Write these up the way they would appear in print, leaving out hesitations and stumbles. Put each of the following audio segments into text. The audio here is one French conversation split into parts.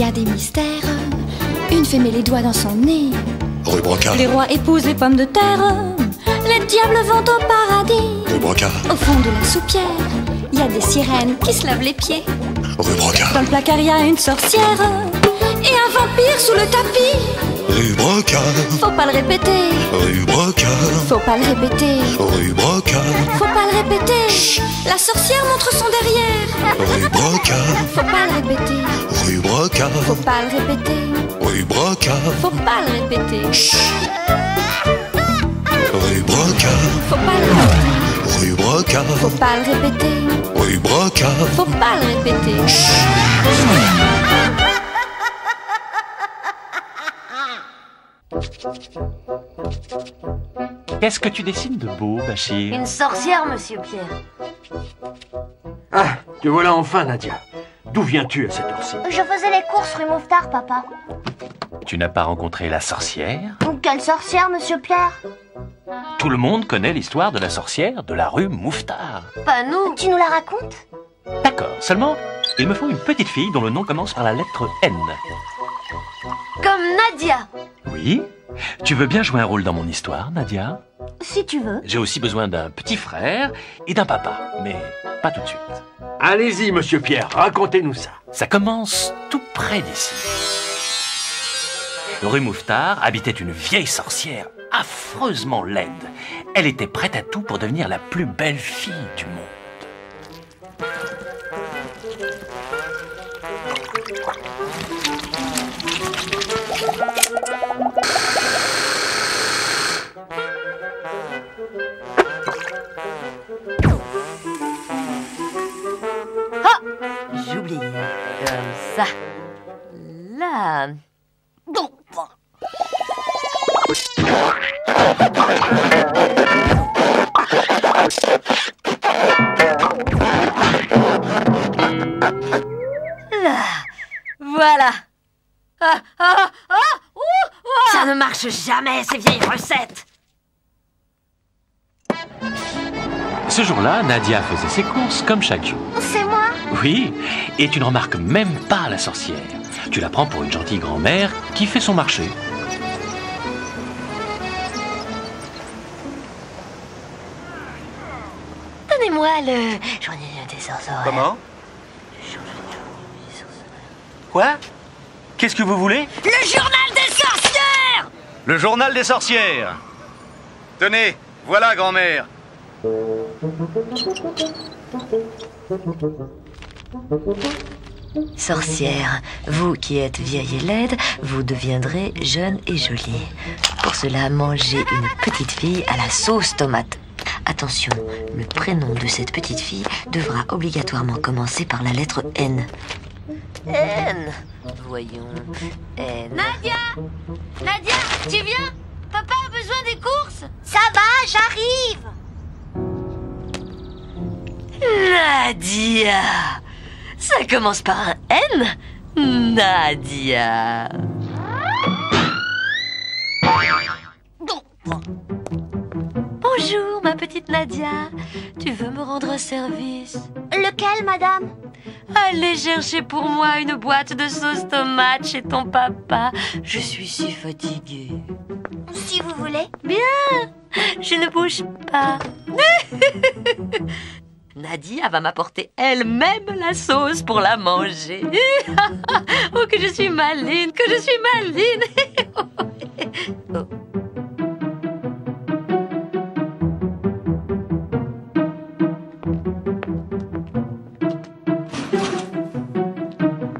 a des mystères. Une fée met les doigts dans son nez. Rue Brocard. Les rois épousent les pommes de terre. Les diables vont au paradis. Rue Brocard. Au fond de la soupière, il y a des sirènes qui se lavent les pieds. Rue Brocard. Dans le placard, il y a une sorcière et un vampire sous le tapis. Rue Brocard. Faut pas le répéter. Rue Brocard. Faut pas le répéter. Rue Brocard. Faut pas le répéter. Chut. La sorcière montre son derrière. Rue Brocard. Faut pas le répéter. Rue Brocard. Faut pas le répéter. Rue Brocard. Faut pas le répéter. Chut. Rue Brocard. Faut pas le répéter. Rue Brocard. Faut pas le répéter. Rue Brocard. Faut pas le répéter. Qu'est-ce que tu dessines de beau, Bachir? Une sorcière, monsieur Pierre. Ah, te voilà enfin, Nadia. D'où viens-tu à cette heure-ci? Je faisais les courses rue Mouffetard, papa. Tu n'as pas rencontré la sorcière? Quelle sorcière, monsieur Pierre? Tout le monde connaît l'histoire de la sorcière de la rue Mouffetard. Pas nous. Tu nous la racontes? D'accord, seulement, il me faut une petite fille dont le nom commence par la lettre N. Comme Nadia. Oui? Tu veux bien jouer un rôle dans mon histoire, Nadia? Si tu veux. J'ai aussi besoin d'un petit frère et d'un papa, mais pas tout de suite. Allez-y, monsieur Pierre, racontez-nous ça. Ça commence tout près d'ici. Rue Mouffetard habitait une vieille sorcière affreusement laide. Elle était prête à tout pour devenir la plus belle fille du monde. J'oublie. Comme ça. Là. Bon. Là. Voilà. Ça ne marche jamais, ces vieilles recettes. Ce jour-là, Nadia faisait ses courses comme chaque jour. C'est moi. Oui, et tu ne remarques même pas la sorcière. Tu la prends pour une gentille grand-mère qui fait son marché. Donnez-moi le journal des sorcières. Comment? Quoi? Qu'est-ce que vous voulez? Le journal des sorcières! Le journal des sorcières. Tenez, voilà, grand-mère. Sorcière, vous qui êtes vieille et laide, vous deviendrez jeune et jolie. Pour cela, mangez une petite fille à la sauce tomate. Attention, le prénom de cette petite fille devra obligatoirement commencer par la lettre N. N. Voyons. N. Nadia! Nadia, tu viens? Papa a besoin des courses. Ça va, j'arrive. Nadia! Ça commence par un N? Nadia! Bonjour, ma petite Nadia. Tu veux me rendre un service? Lequel, madame? Allez chercher pour moi une boîte de sauce tomate chez ton papa. Je suis si fatiguée. Si vous voulez. Bien, je ne bouge pas. Nadia va m'apporter elle-même la sauce pour la manger. Oh, que je suis maline, que je suis maline. Oh.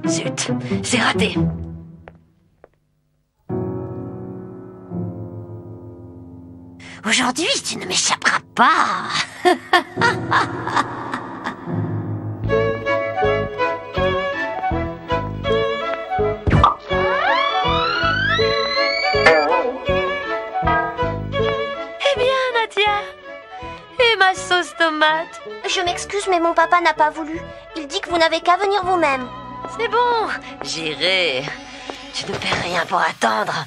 Zut, c'est raté. Aujourd'hui, tu ne m'échapperas pas. Eh bien, Nadia, et ma sauce tomate? Je m'excuse, mais mon papa n'a pas voulu. Il dit que vous n'avez qu'à venir vous-même. C'est bon, j'irai. Tu ne perds rien pour attendre.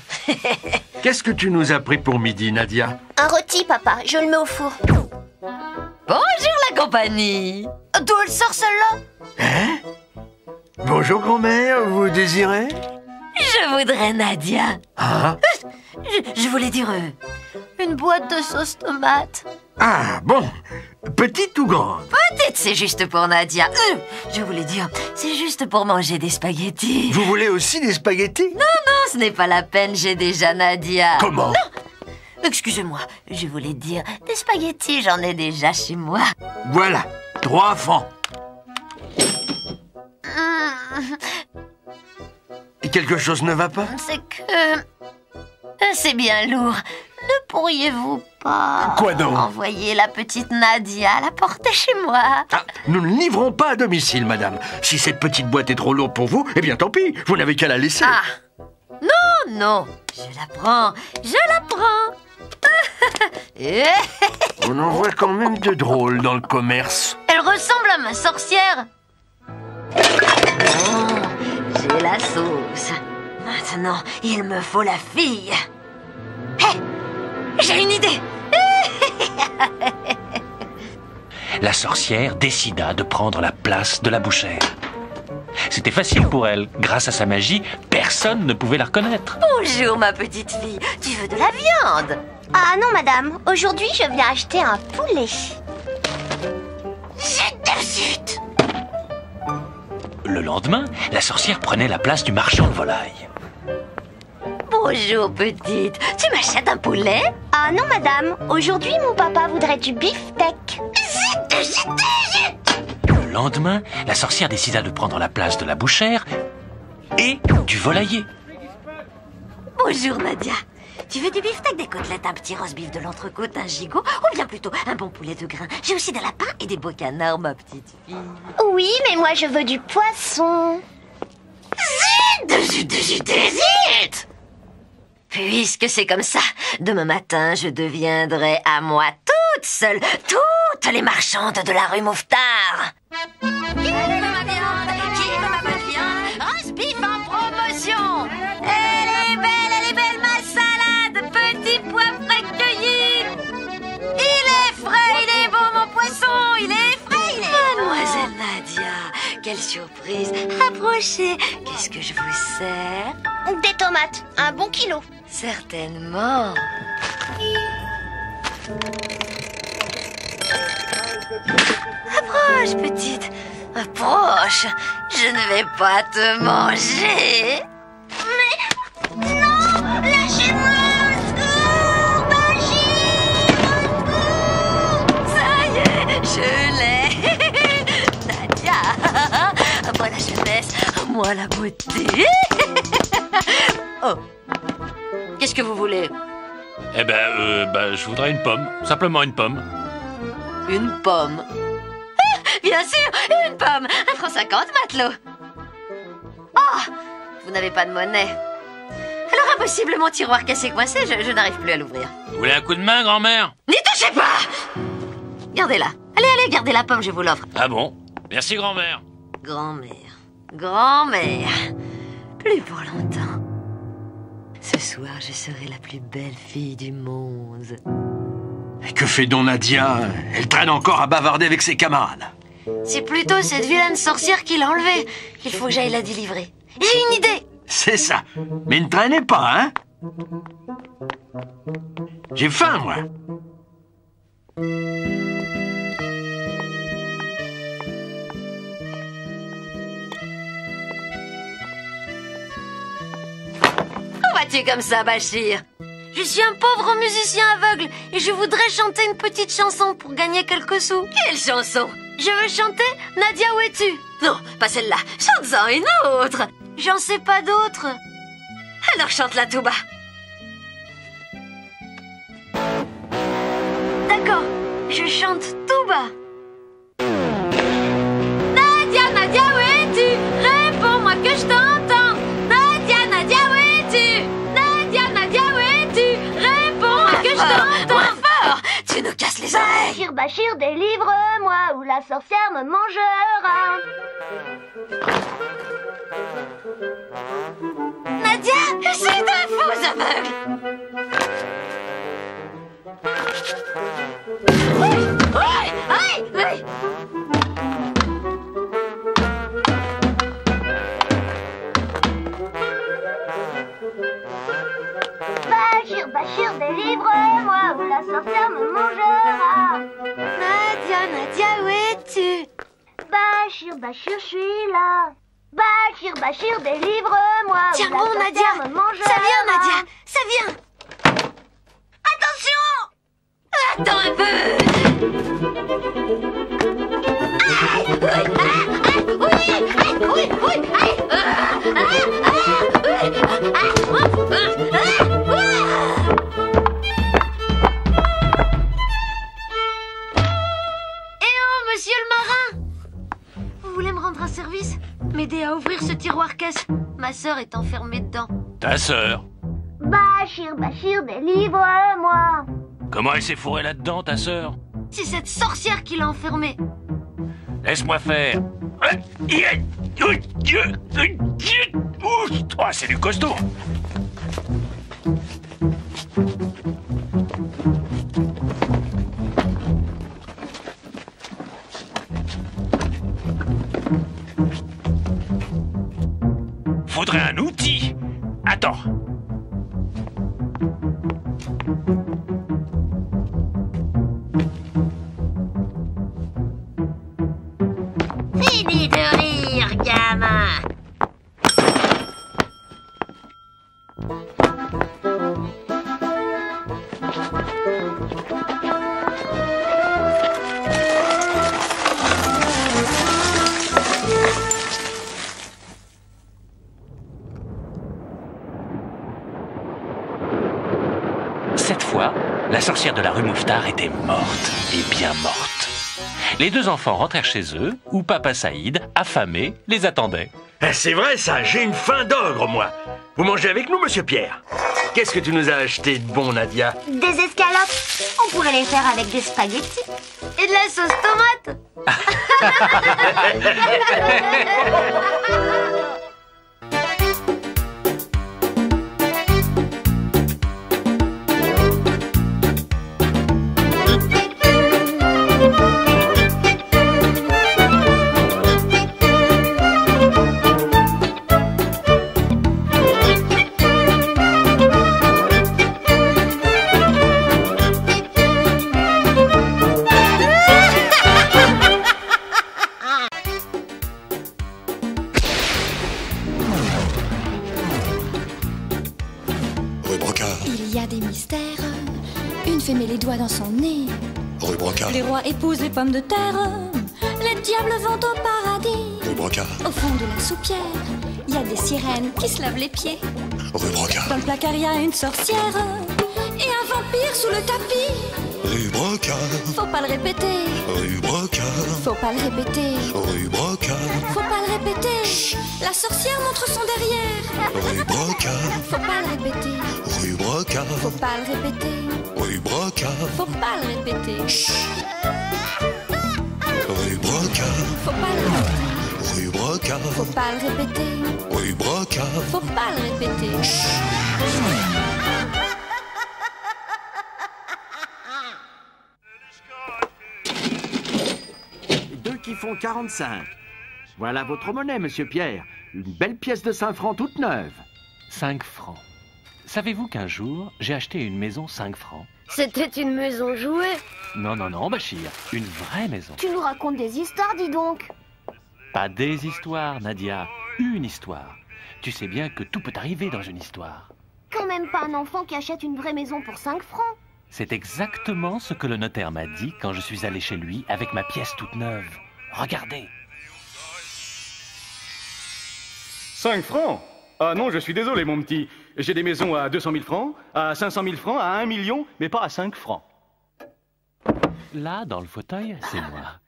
Qu'est-ce que tu nous as pris pour midi, Nadia? Un rôti, papa. Je le mets au four. Bonjour la compagnie. D'où elle sort celle-là? Hein? Bonjour, grand-mère, vous désirez? Je voudrais Nadia. Ah, Je voulais dire une boîte de sauce tomate. ah bon. Petite ou grande? Peut-être c'est juste pour Nadia. Je voulais dire, c'est juste pour manger des spaghettis. Vous voulez aussi des spaghettis? Non, ce n'est pas la peine, j'ai déjà Nadia. Comment? Non, excusez-moi, je voulais dire, des spaghettis, j'en ai déjà chez moi. Voilà, 3 francs. Et quelque chose ne va pas? C'est que... c'est bien lourd. Ne pourriez-vous pas... Quoi donc? Envoyer la petite Nadia la porter chez moi? Ah, nous ne livrons pas à domicile, madame. Si cette petite boîte est trop lourde pour vous, eh bien tant pis, vous n'avez qu'à la laisser. Ah, non, je la prends. On en voit quand même de drôles dans le commerce. Elle ressemble à ma sorcière. Oh, j'ai la sauce. Maintenant, il me faut la fille. Hé, j'ai une idée. La sorcière décida de prendre la place de la bouchère. C'était facile pour elle. Grâce à sa magie, personne ne pouvait la reconnaître. Bonjour, ma petite fille. Tu veux de la viande? Ah non, madame. Aujourd'hui, je viens acheter un poulet. Zut. Le lendemain, la sorcière prenait la place du marchand de volailles. Bonjour, petite. Tu m'achètes un poulet? Ah non, madame. Aujourd'hui, mon papa voudrait du beefsteak. Zut. Le lendemain, la sorcière décida de prendre la place de la bouchère et du volailler. Bonjour, Nadia. Tu veux du beefsteak, des côtelettes, un petit roast-beef, de l'entrecôte, un gigot, ou bien plutôt un bon poulet de grain? J'ai aussi des lapins et des beaux canards, ma petite fille. Oui, mais moi, je veux du poisson. Zut. Puisque c'est comme ça, demain matin, je deviendrai à moi toute seule toutes les marchandes de la rue Mouffetard. Qui veut ma viande? Qui veut ma bonne viande? Roast-beef en promotion. Elle est belle ma salade, petit pois frais cueilli. Il est frais, il est beau mon poisson, il est frais, il est beau. Mademoiselle Nadia, quelle surprise. Approchez, qu'est-ce que je vous sers? Des tomates, un bon kilo. Certainement. Approche, petite. Approche. Je ne vais pas te manger. Mais non, lâchez-moi, au secours, magie, au secours. Ça y est, je l'ai. Nadia, à moi la jeunesse, à moi la beauté. Oh. Qu'est-ce que vous voulez? Eh ben, je voudrais une pomme. Simplement une pomme. Une pomme. Ah, bien sûr, une pomme. 1,50 franc, matelot. Oh, vous n'avez pas de monnaie. Alors impossible, mon tiroir cassé coincé, je n'arrive plus à l'ouvrir. Vous voulez un coup de main, grand-mère? N'y touchez pas. Gardez-la. Allez, gardez la pomme, je vous l'offre. Ah bon? Merci, grand-mère. Grand-mère. Plus pour longtemps. Ce soir, je serai la plus belle fille du monde. Et que fait donc Nadia? Elle traîne encore à bavarder avec ses camarades. C'est plutôt cette vilaine sorcière qui l'a enlevée. Il faut que j'aille la délivrer. J'ai une idée. C'est ça. Mais ne traînez pas, hein? J'ai faim, moi. Où vas-tu comme ça, Bachir? Je suis un pauvre musicien aveugle et je voudrais chanter une petite chanson pour gagner quelques sous. Quelle chanson? Je veux chanter Nadia, où es-tu? Non, pas celle-là. Chante-en une autre. J'en sais pas d'autre. Alors chante-la tout bas. D'accord, je chante tout bas. Nadia, Nadia, où es-tu? Réponds-moi que je t'entends. Nadia, Nadia, où es-tu? Nadia, Nadia, où es-tu? Réponds-moi que je t'entends. Moins fort, tu nous casses les oreilles. Bachir, Bachir, délivre-moi ou la sorcière me mangera. Nadia, c'est un faux aveugle. Oui. Bachir, Bachir, je suis là. Bachir, Bachir, délivre-moi. Tiens bon, Nadia. Ça vient, Nadia. Ça vient. Attention. Attends un peu. Monsieur le marin, vous voulez me rendre un service? M'aider à ouvrir ce tiroir-caisse. Ma sœur est enfermée dedans. Ta sœur? Bachir, Bachir, délivre-moi. Comment elle s'est fourrée là-dedans, ta sœur? C'est cette sorcière qui l'a enfermée. Laisse-moi faire. Oh, c'est du costaud. Faudrait un outil. Attends. Fini de rire, gamin. Cette fois, la sorcière de la rue Mouffetard était morte, et bien morte. Les deux enfants rentrèrent chez eux, où papa Saïd, affamé, les attendait. C'est vrai ça, j'ai une faim d'ogre, moi. Vous mangez avec nous, monsieur Pierre? Qu'est-ce que tu nous as acheté de bon, Nadia? Des escalopes. On pourrait les faire avec des spaghettis. Et de la sauce tomate. Rue Brocard, Il y a des mystères. Une fée met les doigts dans son nez. rue Brocard, Les rois épousent les pommes de terre. Les diables vont au paradis. rue Brocard, Au fond de la soupière, il y a des sirènes qui se lavent les pieds. rue Brocard, Dans le placard, il y a une sorcière. Et un vampire sous le tapis. rue Brocard, Faut pas le répéter. rue Brocard, Faut pas le répéter. rue Brocard, Faut pas le répéter. La sorcière montre son derrière. rue Brocard, Faut pas le répéter. rue Brocard, Faut pas le répéter. rue Brocard, Faut pas le répéter. rue Brocard, Faut pas le répéter. rue Brocard, Faut pas le répéter. rue Brocard. Faut pas le répéter. Deux qui font 45. Voilà votre monnaie, monsieur Pierre. Une belle pièce de 5 francs toute neuve. 5 francs. Savez-vous qu'un jour, j'ai acheté une maison 5 francs? C'était une maison jouée. Non, non, non, Bachir, une vraie maison. Tu nous racontes des histoires, dis donc. Pas des histoires, Nadia, une histoire. Tu sais bien que tout peut arriver dans une histoire. Quand même pas un enfant qui achète une vraie maison pour 5 francs. C'est exactement ce que le notaire m'a dit quand je suis allé chez lui avec ma pièce toute neuve. Regardez. 5 francs? Ah non, je suis désolé, mon petit. J'ai des maisons à 200 000 francs, à 500 000 francs, à 1 million, mais pas à 5 francs. Là, dans le fauteuil, c'est moi.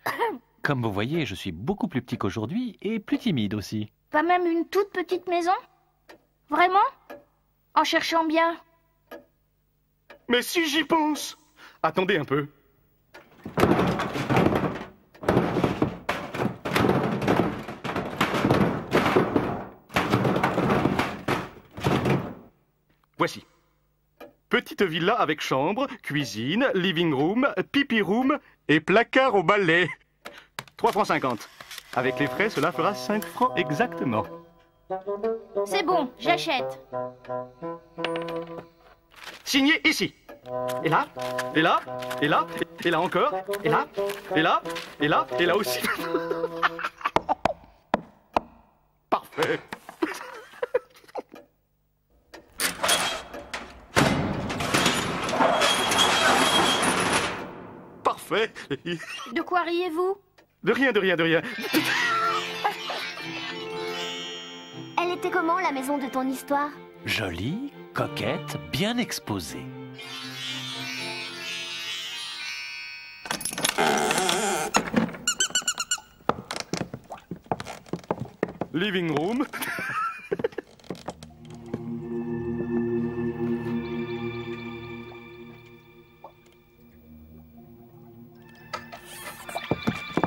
Comme vous voyez, je suis beaucoup plus petit qu'aujourd'hui et plus timide aussi. Pas même une toute petite maison? Vraiment? En cherchant bien. Mais si j'y pense! Attendez un peu. Voici. Petite villa avec chambre, cuisine, living room, pipi room et placard au balai. 3 francs 50. Avec les frais, cela fera 5 francs exactement. C'est bon, j'achète. Signé ici. Et là, et là, et là, et là encore, et là, et là, et là, et là aussi. Parfait. Parfait. De quoi riez-vous? De rien, de rien, de rien. Elle était comment, la maison de ton histoire? Jolie, coquette, bien exposée. Living room.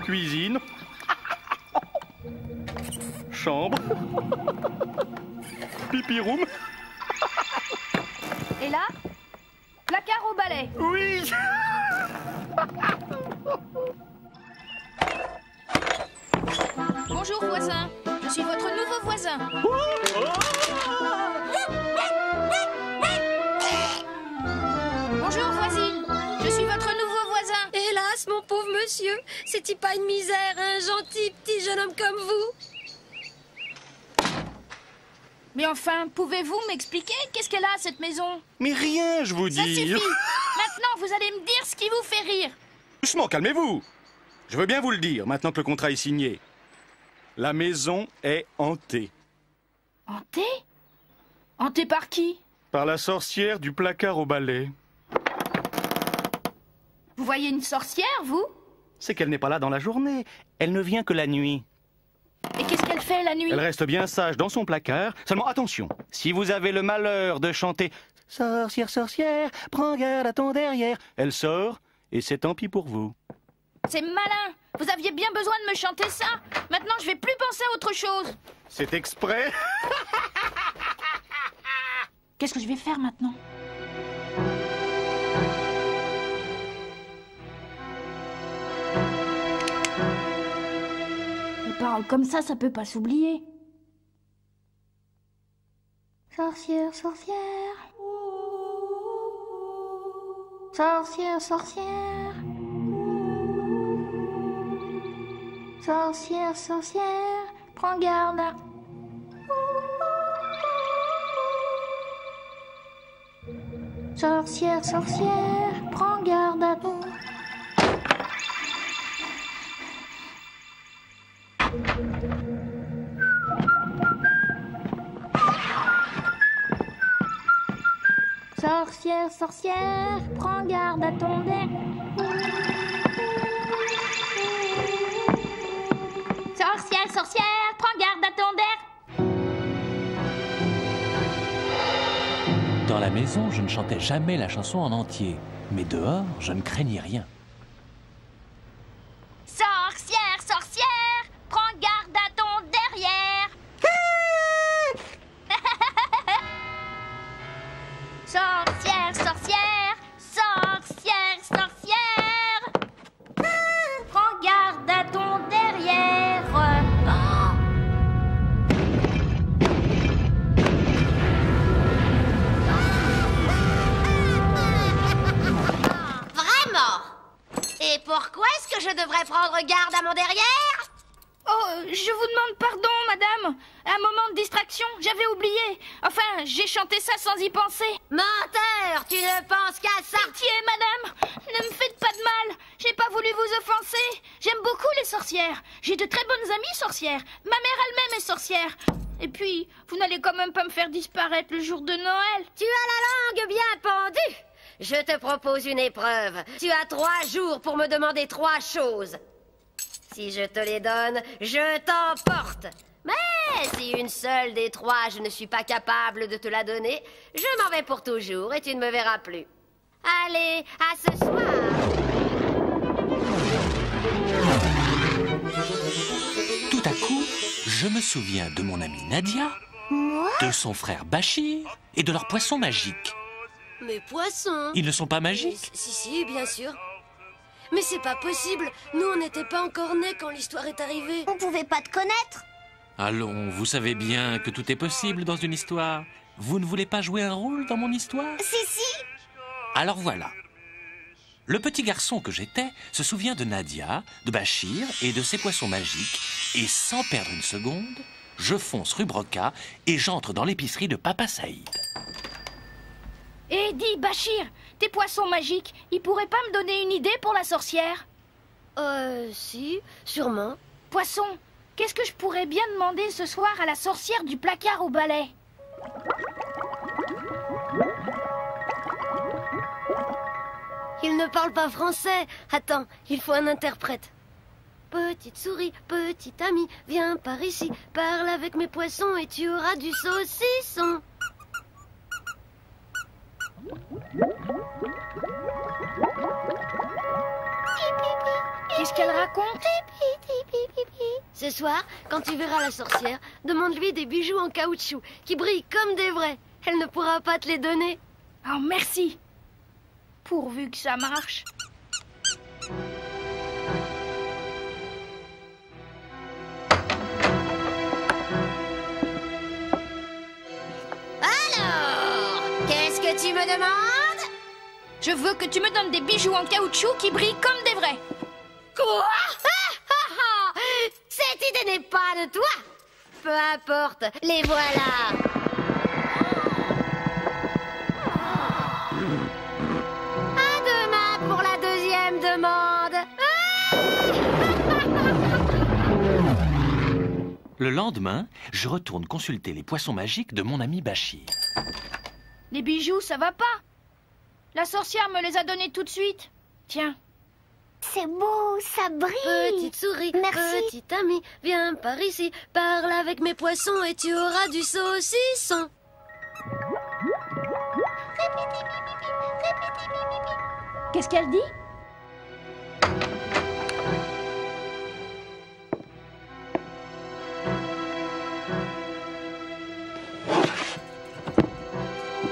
Cuisine. Chambre. Pipi room. Et là? Placard au balai. Oui. Bonjour voisin, je suis votre nouveau voisin. Bonjour voisine, je suis votre nouveau voisin. Hélas, mon pauvre monsieur, c'est-il pas une misère, un gentil petit jeune homme comme vous? Mais enfin, pouvez-vous m'expliquer qu'est-ce qu'elle a, cette maison? Mais rien, je vous dis. Ça suffit. Maintenant, vous allez me dire ce qui vous fait rire. Doucement, calmez-vous. Je veux bien vous le dire, maintenant que le contrat est signé. La maison est hantée. Hantée? Hantée par qui? Par la sorcière du placard au balai. Vous voyez une sorcière, vous? C'est qu'elle n'est pas là dans la journée. Elle ne vient que la nuit. Et qu'est-ce qu'elle fait la nuit? Elle reste bien sage dans son placard. Seulement attention, si vous avez le malheur de chanter « Sorcière, sorcière, prends garde à ton derrière », elle sort et c'est tant pis pour vous. C'est malin. Vous aviez bien besoin de me chanter ça. Maintenant, je vais plus penser à autre chose. C'est exprès. Qu'est-ce que je vais faire maintenant? Les paroles comme ça peut pas s'oublier. Sorcière, sorcière. Sorcière, sorcière. Sorcière, sorcière, prends garde à... Sorcière, sorcière, prends garde à ton... Sorcière, sorcière, prends garde à ton nez. Sorcière, sorcière, prends garde à ton der. Dans la maison, je ne chantais jamais la chanson en entier. Mais dehors, je ne craignais rien. Sorcière, sorcière, prends garde à ton derrière. Sorcière, sorcière, sorcière, sorcière, prends garde à ton derrière. Vraiment? Et pourquoi est-ce que je devrais prendre garde à mon derrière? Oh, je vous demande pardon, madame. Un moment de distraction, j'avais oublié. Enfin, j'ai chanté ça sans y penser. Menteur, tu ne penses qu'à ça. Pitié, madame, ne me faites pas de mal. J'ai pas voulu vous offenser. J'aime beaucoup les sorcières. J'ai de très bonnes amies sorcières. Ma mère elle-même est sorcière. Et puis, vous n'allez quand même pas me faire disparaître le jour de Noël. Tu as la langue bien pendue. Je te propose une épreuve. Tu as 3 jours pour me demander 3 choses. Si je te les donne, je t'emporte. Mais si une seule des 3, je ne suis pas capable de te la donner, je m'en vais pour toujours et tu ne me verras plus. Allez, à ce soir. Tout à coup, je me souviens de mon amie Nadia, de son frère Bachir et de leurs poissons magiques. Mes poissons. Ils ne sont pas magiques? Si, bien sûr. Mais c'est pas possible. Nous, on n'était pas encore nés quand l'histoire est arrivée. On pouvait pas te connaître. Allons, vous savez bien que tout est possible dans une histoire. Vous ne voulez pas jouer un rôle dans mon histoire? Si. Alors voilà. Le petit garçon que j'étais se souvient de Nadia, de Bachir et de ses poissons magiques. Et sans perdre une seconde, je fonce rue Broca et j'entre dans l'épicerie de Papa Saïd. Eh, dis, Bachir, tes poissons magiques, ils pourraient pas me donner une idée pour la sorcière? Si, sûrement. Poisson, qu'est-ce que je pourrais bien demander ce soir à la sorcière du placard au balai? Il ne parle pas français. Attends, il faut un interprète. Petite souris, petit ami, viens par ici. Parle avec mes poissons et tu auras du saucisson. Qu'est-ce qu'elle raconte? Ce soir, quand tu verras la sorcière, demande-lui des bijoux en caoutchouc qui brillent comme des vrais. Elle ne pourra pas te les donner. Oh, merci. Pourvu que ça marche. Alors, qu'est-ce que tu me demandes? Je veux que tu me donnes des bijoux en caoutchouc qui brillent comme des vrais. Quoi? Cette idée n'est pas de toi. Peu importe, les voilà. À demain pour la deuxième demande. Le lendemain, je retourne consulter les poissons magiques de mon ami Bachir. Les bijoux, ça va pas. La sorcière me les a donnés tout de suite. Tiens. C'est beau, ça brille. Petite souris, Merci. petit ami, viens par ici. Parle avec mes poissons et tu auras du saucisson. Qu'est-ce qu'elle dit?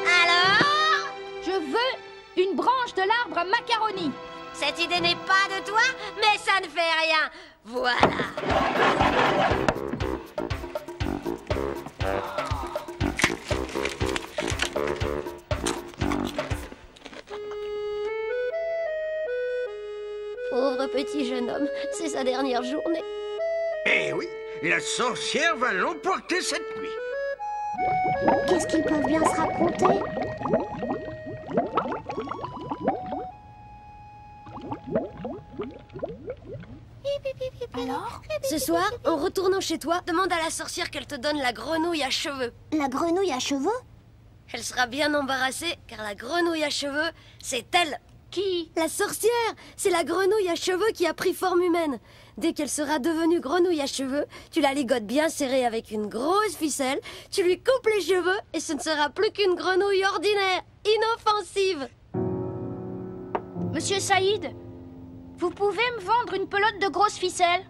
Alors? Je veux une branche de l'arbre à macaroni. Cette idée n'est pas de toi, mais ça ne fait rien. Voilà. Pauvre petit jeune homme, c'est sa dernière journée. Eh oui, la sorcière va l'emporter cette nuit. Qu'est-ce qu'ils peuvent bien se raconter? Alors? Ce soir, en retournant chez toi, demande à la sorcière qu'elle te donne la grenouille à cheveux. La grenouille à cheveux? Elle sera bien embarrassée, car la grenouille à cheveux, c'est elle. Qui? La sorcière, c'est la grenouille à cheveux qui a pris forme humaine. Dès qu'elle sera devenue grenouille à cheveux, tu la ligotes bien serrée avec une grosse ficelle, tu lui coupes les cheveux et ce ne sera plus qu'une grenouille ordinaire, inoffensive. Monsieur Saïd, vous pouvez me vendre une pelote de grosses ficelles?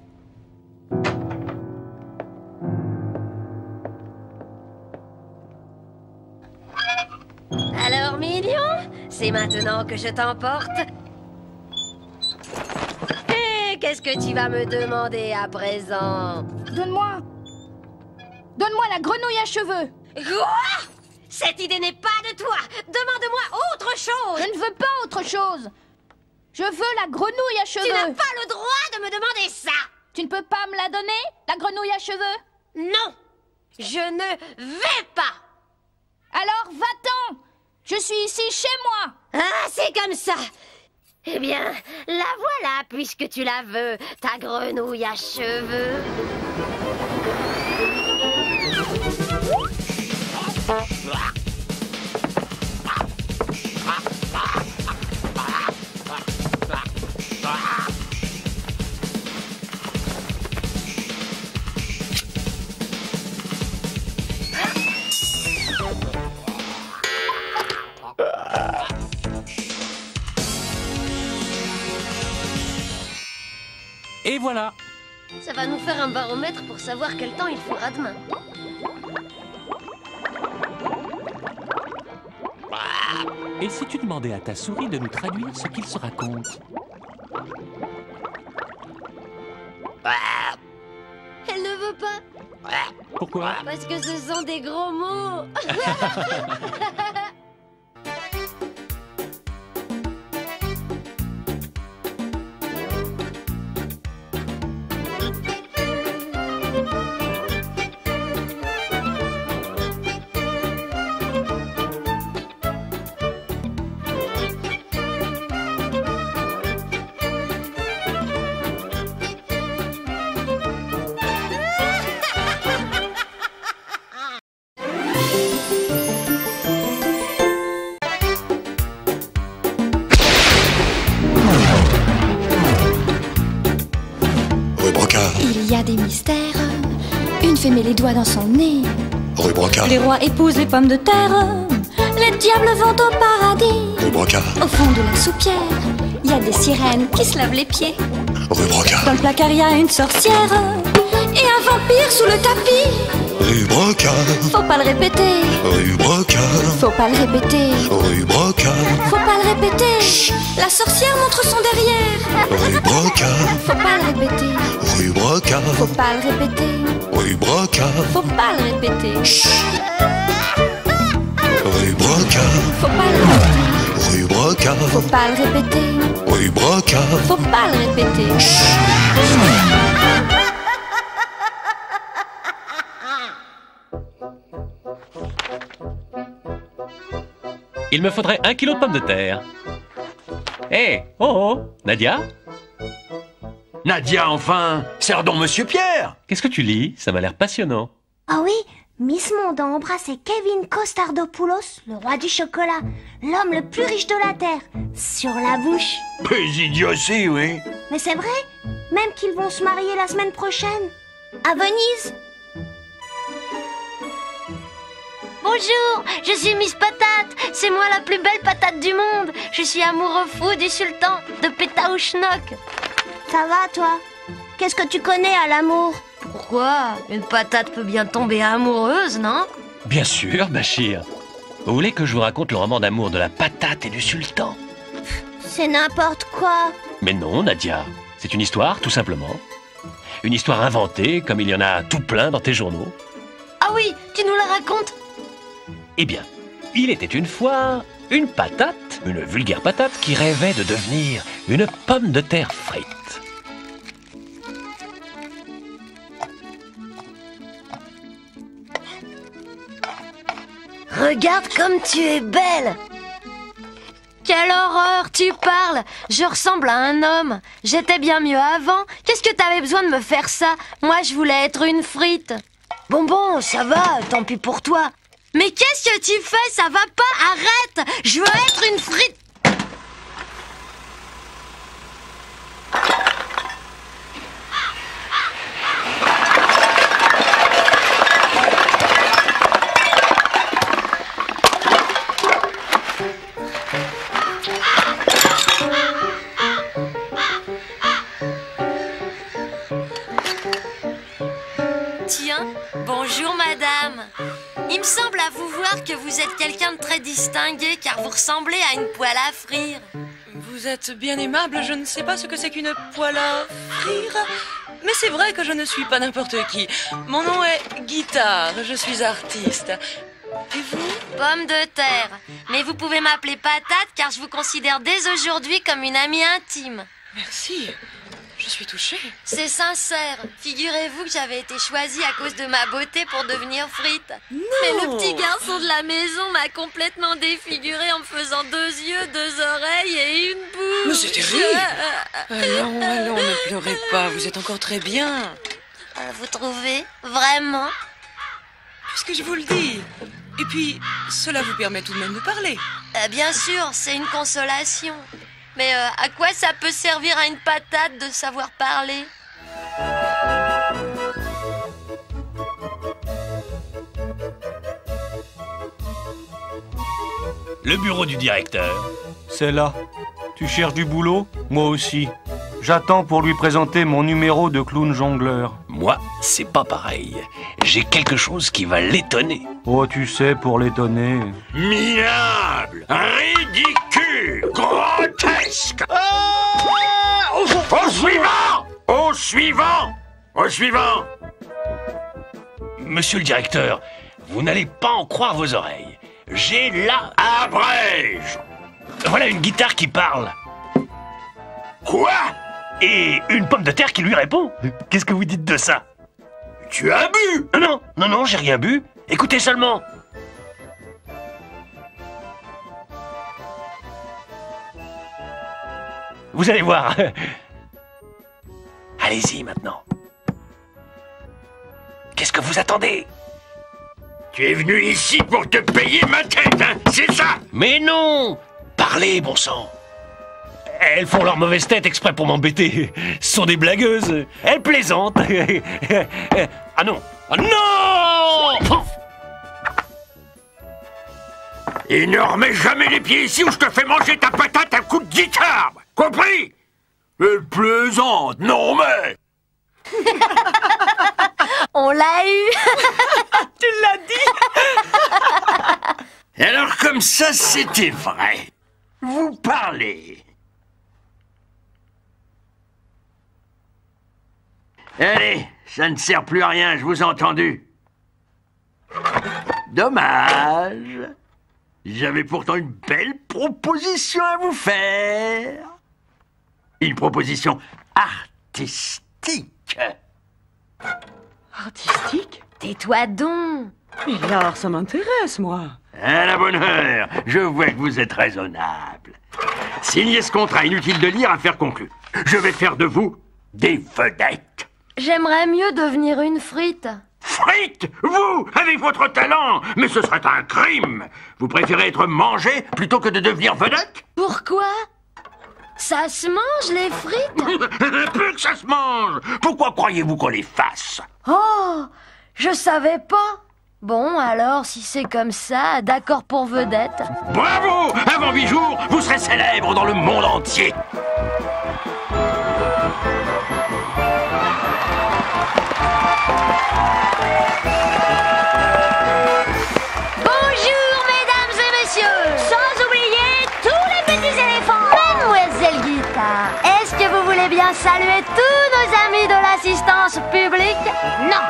Alors, mignon, c'est maintenant que je t'emporte. Et qu'est-ce que tu vas me demander à présent? Donne-moi la grenouille à cheveux. Quoi? Cette idée n'est pas de toi. Demande-moi autre chose. Je ne veux pas autre chose. Je veux la grenouille à cheveux. Tu n'as pas le droit de me demander ça. Tu ne peux pas me la donner, la grenouille à cheveux? Non, je ne vais pas. Alors va-t'en. Je suis ici chez moi. Ah, c'est comme ça. Eh bien, la voilà, puisque tu la veux, ta grenouille à cheveux. Et voilà. Ça va nous faire un baromètre pour savoir quel temps il fera demain. Et si tu demandais à ta souris de nous traduire ce qu'il se raconte? Elle ne veut pas. Pourquoi? Parce que ce sont des gros mots. Il y a des mystères. Une fée met les doigts dans son nez. Rue Brocard. Les rois épousent les pommes de terre. Les diables vont au paradis. Rue Brocard. Au fond de la soupière, il y a des sirènes qui se lavent les pieds. Rue Brocard. Dans le placard, il y a une sorcière et un vampire sous le tapis. Rue Brocard. Faut pas le répéter. Rue Brocard. Faut pas le répéter. Rue Brocard. Faut pas le répéter. La sorcière montre son derrière. Rue Brocard. Faut pas le répéter. Rue Brocard. Faut pas le répéter. Rue Brocard. Faut pas le répéter. Rue Brocard. Faut pas le répéter. Rue Brocard. Faut pas le répéter. Rue Brocard. Faut pas le répéter. Il me faudrait 1 kilo de pommes de terre. Hé, oh, Nadia? Nadia, enfin! Sers donc Monsieur Pierre! Qu'est-ce que tu lis? Ça m'a l'air passionnant. Ah oui, Miss Monde a embrassé Kevin Costardopoulos, le roi du chocolat, l'homme le plus riche de la Terre, sur la bouche. Des idioties, oui. Mais c'est vrai, même qu'ils vont se marier la semaine prochaine, à Venise. Bonjour, je suis Miss Patate. C'est moi la plus belle patate du monde. Je suis amoureux fou du sultan de Pétaouchnok. Ça va, toi? Qu'est-ce que tu connais à l'amour? Pourquoi? Une patate peut bien tomber amoureuse, non? Bien sûr, Bachir. Vous voulez que je vous raconte le roman d'amour de la patate et du sultan? C'est n'importe quoi. Mais non, Nadia. C'est une histoire, tout simplement. Une histoire inventée, comme il y en a tout plein dans tes journaux. Ah oui, tu nous la racontes? Eh bien, il était une fois une patate, une vulgaire patate, qui rêvait de devenir une pomme de terre frite. Regarde comme tu es belle! Quelle horreur, tu parles! Je ressemble à un homme. J'étais bien mieux avant. Qu'est-ce que t'avais besoin de me faire ça? Moi, je voulais être une frite. Bon, ça va, tant pis pour toi. Mais qu'est-ce que tu fais? Ça va pas, arrête! Je veux être une frite! Tiens, bonjour madame. Il me semble à vous voir que vous êtes quelqu'un de très distingué car vous ressemblez à une poêle à frire. Vous êtes bien aimable, je ne sais pas ce que c'est qu'une poêle à frire. Mais c'est vrai que je ne suis pas n'importe qui. Mon nom est Guitare, je suis artiste. Et vous? Pomme de terre. Mais vous pouvez m'appeler Patate car je vous considère dès aujourd'hui comme une amie intime. Merci. Je suis touchée. C'est sincère. Figurez-vous que j'avais été choisie à cause de ma beauté pour devenir frite. Non. Mais le petit garçon de la maison m'a complètement défigurée en me faisant 2 yeux, 2 oreilles et une bouche. Mais c'est terrible. Allons, ne pleurez pas, vous êtes encore très bien. Vous trouvez? Vraiment? Puisque je vous le dis. Et puis, cela vous permet tout de même de parler. Bien sûr, c'est une consolation. Mais à quoi ça peut servir à une patate de savoir parler? Le bureau du directeur. C'est là. Tu cherches du boulot? Moi aussi. J'attends pour lui présenter mon numéro de clown jongleur. Moi, c'est pas pareil. J'ai quelque chose qui va l'étonner. Oh, tu sais, pour l'étonner. Minable! Ridicule! Grotesque! Au suivant! Au suivant! Au suivant! Monsieur le directeur, vous n'allez pas en croire vos oreilles. J'ai là... Abrège! Voilà une guitare qui parle. Quoi? Et une pomme de terre qui lui répond. Qu'est-ce que vous dites de ça? Tu as bu? Non, j'ai rien bu. Écoutez seulement. Vous allez voir. Allez-y maintenant. Qu'est-ce que vous attendez? Tu es venu ici pour te payer ma tête, hein? C'est ça? Mais non! Parlez, bon sang. Elles font leur mauvaise tête exprès pour m'embêter. Ce sont des blagueuses. Elles plaisantent. Ah non. Ah non! Et ne remets jamais les pieds ici ou je te fais manger ta patate à coups de guitare. Compris? Elle plaisante, non mais... On l'a eu. Tu l'as dit. Alors comme ça, c'était vrai. Vous parlez. Allez, ça ne sert plus à rien, je vous ai entendu. Dommage. J'avais pourtant une belle proposition à vous faire. Une proposition artistique. Artistique? Tais-toi donc. Mais l'art, ça m'intéresse, moi. À la bonne heure, je vois que vous êtes raisonnable. Signez ce contrat, inutile de lire, affaire conclue. Je vais faire de vous des vedettes. J'aimerais mieux devenir une frite. Frite? Vous, avec votre talent? Mais ce serait un crime. Vous préférez être mangé plutôt que de devenir vedette? Pourquoi? Ça se mange, les frites? Plus que ça se mange. Pourquoi croyez-vous qu'on les fasse? Oh, je savais pas. Bon, alors, si c'est comme ça, d'accord pour vedette. Bravo! Avant 8 jours, vous serez célèbre dans le monde entier. Bonjour, mesdames et messieurs. Sans oublier tous les petits éléphants. Mademoiselle Guitare, est-ce que vous voulez bien saluer tous nos amis de l'assistance publique? Non,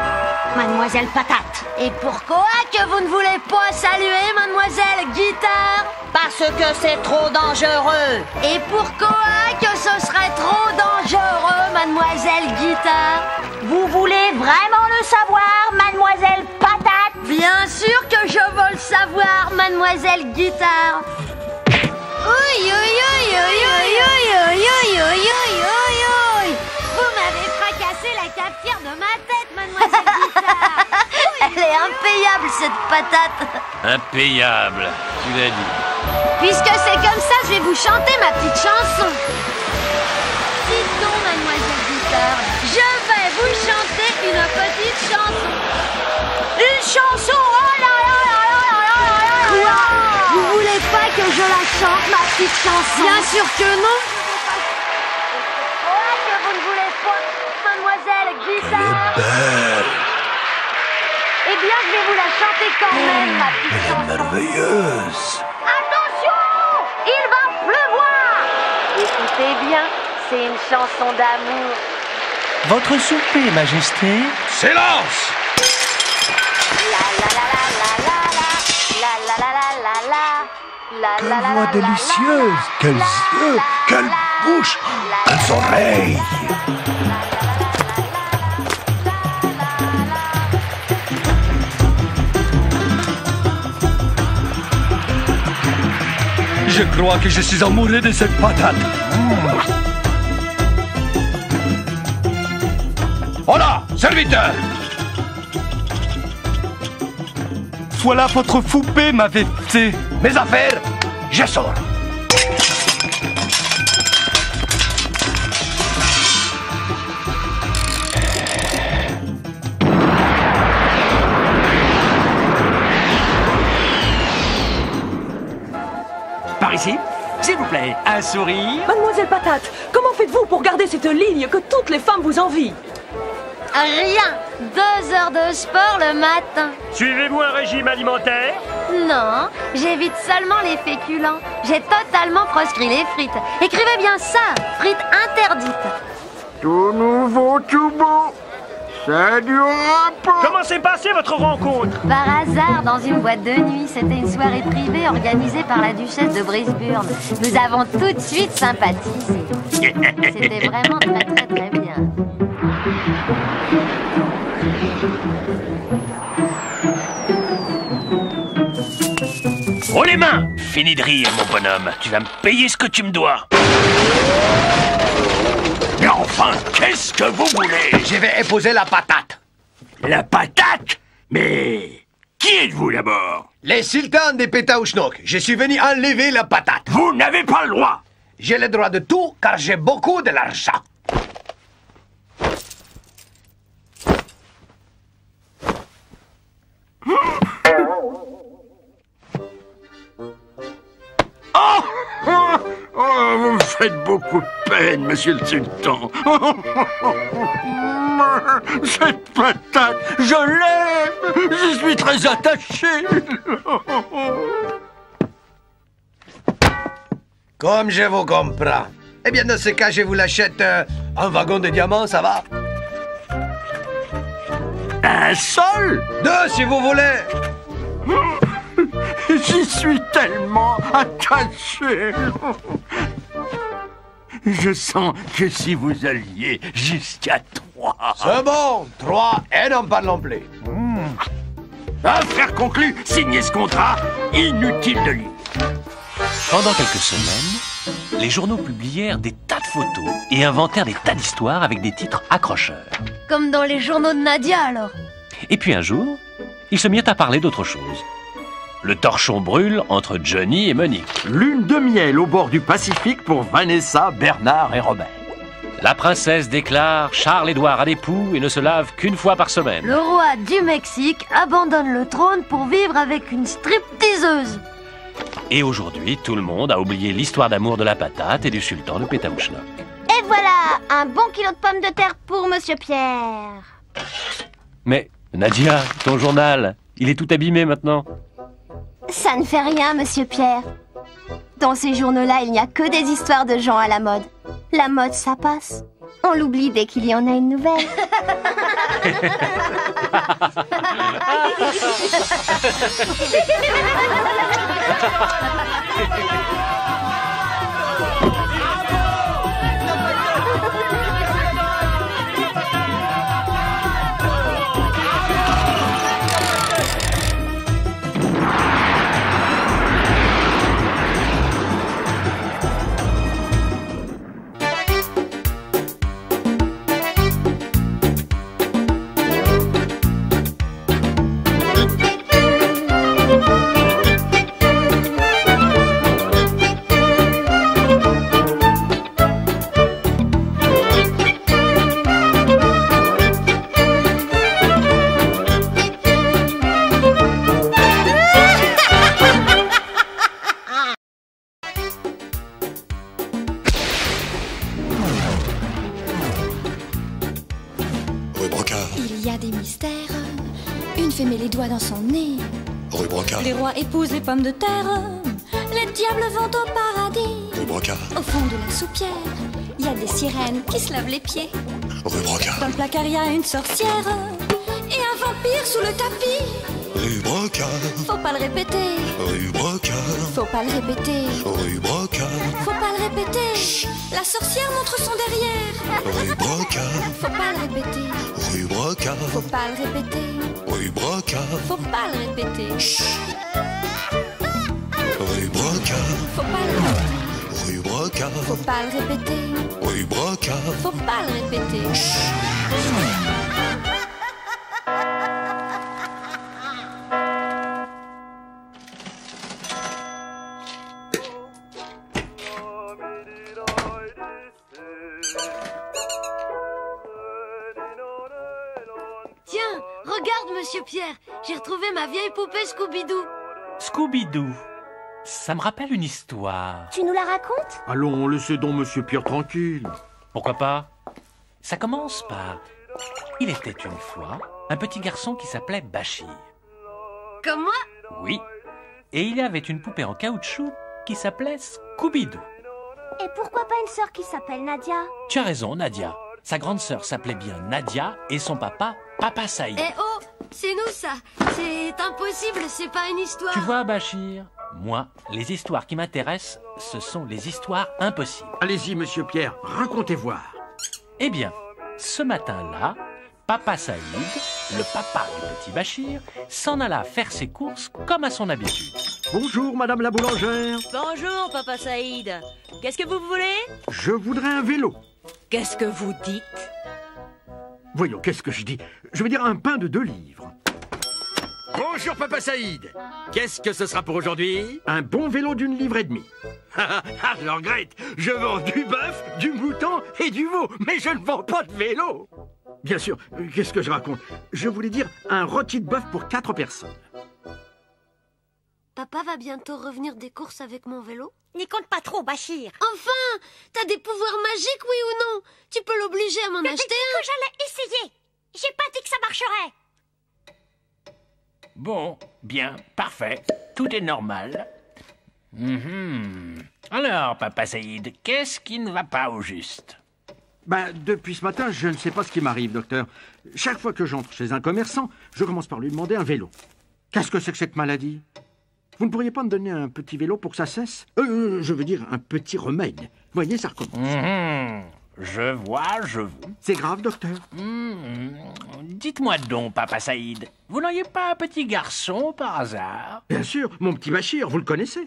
mademoiselle Patate. Et pourquoi que vous ne voulez pas saluer Mademoiselle Guitare? Parce que c'est trop dangereux. Et pourquoi que ce serait trop dangereux, Mademoiselle Guitare? Vous voulez vraiment le savoir, mademoiselle Patate? Bien sûr que je veux le savoir, Mademoiselle Guitare. Oui, oui, oui, oui, oui, oui, oui, oui, oui, oui. Vous m'avez fracassé la cafetière de ma tête, Mademoiselle Guitare. Elle est impayable, cette patate. Impayable, tu l'as dit. Puisque c'est comme ça, je vais vous chanter ma petite chanson. Dites-donc, Mademoiselle Guitare, je vais vous chanter une petite chanson. Une chanson, oh là là là là là là là là. Quoi? Vous voulez pas que je la chante, ma petite chanson? Bien sûr que non. Pourquoi que vous ne voulez pas, mademoiselle Guitare? Belle, Eh bien, je vais vous la chanter quand même, ma petite chanson. merveilleuse. Attention, il va pleuvoir. Écoutez bien, c'est une chanson d'amour. Votre souper, Majesté. Silence! Quelle voix délicieuse, quels yeux, quelle bouche, quelles oreilles. Je crois que je suis amoureux de cette patate. Hola, serviteur! Voilà votre poupée, ma vérité. Mes affaires, je sors. Par ici, s'il vous plaît, un sourire. Mademoiselle Patate, comment faites-vous pour garder cette ligne que toutes les femmes vous envient? Rien. 2 heures de sport le matin. Suivez-vous un régime alimentaire? Non, j'évite seulement les féculents. J'ai totalement proscrit les frites. Écrivez bien ça, frites interdites. Tout nouveau, tout beau. Ça durera pas. Comment s'est passée votre rencontre? Par hasard, dans une boîte de nuit, c'était une soirée privée organisée par la duchesse de Brisburn. Nous avons tout de suite sympathisé. C'était vraiment très très très bien. Oh les mains! Fini de rire, mon bonhomme. Tu vas me payer ce que tu me dois. Mais enfin, qu'est-ce que vous voulez? Je vais épouser la patate. La patate? Mais qui êtes-vous d'abord? Les sultans des Pétaouchnok. Je suis venu enlever la patate. Vous n'avez pas le droit. J'ai le droit de tout car j'ai beaucoup de l'argent. Oh, vous me faites beaucoup de peine, monsieur le sultan. Cette patate, je l'aime. Je suis très attaché. Comme je vous comprends. Eh bien, dans ce cas, je vous l'achète un wagon de diamants, ça va? Un seul? 2, si vous voulez. J'y suis tellement attaché. Je sens que si vous alliez jusqu'à 3... C'est bon, 3 et n'en parlons plus. Affaire conclue, signez ce contrat, inutile de lire. Pendant quelques semaines, les journaux publièrent des tas de photos et inventèrent des tas d'histoires avec des titres accrocheurs. Comme dans les journaux de Nadia, alors. Et puis un jour, ils se mirent à parler d'autre chose. Le torchon brûle entre Johnny et Monique. Lune de miel au bord du Pacifique pour Vanessa, Bernard et Robert. La princesse déclare Charles-Édouard a des poux et ne se lave qu'une fois par semaine. Le roi du Mexique abandonne le trône pour vivre avec une stripteaseuse. Et aujourd'hui, tout le monde a oublié l'histoire d'amour de la patate et du sultan de Pétaouchnok. Et voilà, un bon kilo de pommes de terre pour Monsieur Pierre. Mais, Nadia, ton journal, il est tout abîmé maintenant. Ça ne fait rien, Monsieur Pierre. Dans ces journaux-là, il n'y a que des histoires de gens à la mode. La mode, ça passe. On l'oublie dès qu'il y en a une nouvelle. Il y a des mystères. Une fée met les doigts dans son nez. Rue Brocard. Les rois épousent les pommes de terre. Les diables vont au paradis. Rue Brocard. Au fond de la soupière, il y a des sirènes qui se lavent les pieds. Rue Brocard. Dans le placard, il y a une sorcière et un vampire sous le tapis. Rue Brocard. Faut pas le répéter. Rue Brocard. Faut pas le répéter. Rue Brocard. Faut pas le répéter. La sorcière montre son derrière. Rue Brocard. Faut pas le répéter. Rue Brocard. Faut pas le répéter. Rue Brocard. Faut pas le répéter. Rue Brocard. Faut pas le répéter. Rue Brocard. Faut pas le répéter. Rue Brocard. Faut pas le répéter. Tiens, regarde, Monsieur Pierre, j'ai retrouvé ma vieille poupée Scooby-Doo. Scooby-Doo. Ça me rappelle une histoire. Tu nous la racontes? Allons, laissez donc Monsieur Pierre tranquille. Pourquoi pas? Ça commence par... Il était une fois un petit garçon qui s'appelait Bachir. Comme moi? Oui. Et il y avait une poupée en caoutchouc qui s'appelait Scooby-Doo. Et pourquoi pas une sœur qui s'appelle Nadia? Tu as raison, Nadia. Sa grande sœur s'appelait bien Nadia et son papa, Papa Saïd. Eh oh, c'est nous ça. C'est impossible, c'est pas une histoire. Tu vois, Bachir, moi, les histoires qui m'intéressent, ce sont les histoires impossibles. Allez-y, Monsieur Pierre, racontez voir. Eh bien, ce matin-là, Papa Saïd, le papa du petit Bachir, s'en alla faire ses courses comme à son habitude. Bonjour, Madame la boulangère. Bonjour, Papa Saïd. Qu'est-ce que vous voulez? Je voudrais un vélo. Qu'est-ce que vous dites? Voyons, qu'est-ce que je dis? Je veux dire un pain de 2 livres. Bonjour, Papa Saïd. Qu'est-ce que ce sera pour aujourd'hui? Un bon vélo d'1,5 livre. Je regrette. Je vends du bœuf, du mouton et du veau, mais je ne vends pas de vélo. Bien sûr, qu'est-ce que je raconte? Je voulais dire un rôti de bœuf pour 4 personnes. Papa va bientôt revenir des courses avec mon vélo? N'y compte pas trop, Bachir. Enfin! T'as des pouvoirs magiques, oui ou non? Tu peux l'obliger à m'en acheter un? Je t'ai dit que j'allais essayer. J'ai pas dit que ça marcherait. Bon, bien, parfait. Tout est normal. Alors, Papa Saïd, qu'est-ce qui ne va pas au juste? Depuis ce matin, je ne sais pas ce qui m'arrive, docteur. Chaque fois que j'entre chez un commerçant, je commence par lui demander un vélo. Qu'est-ce que c'est que cette maladie? Vous ne pourriez pas me donner un petit vélo pour que ça cesse? Je veux dire un petit remède. Voyez, ça recommence. Je vois. C'est grave, docteur? Dites-moi donc, Papa Saïd, vous n'auriez pas un petit garçon par hasard? Bien sûr, mon petit Bachir, vous le connaissez.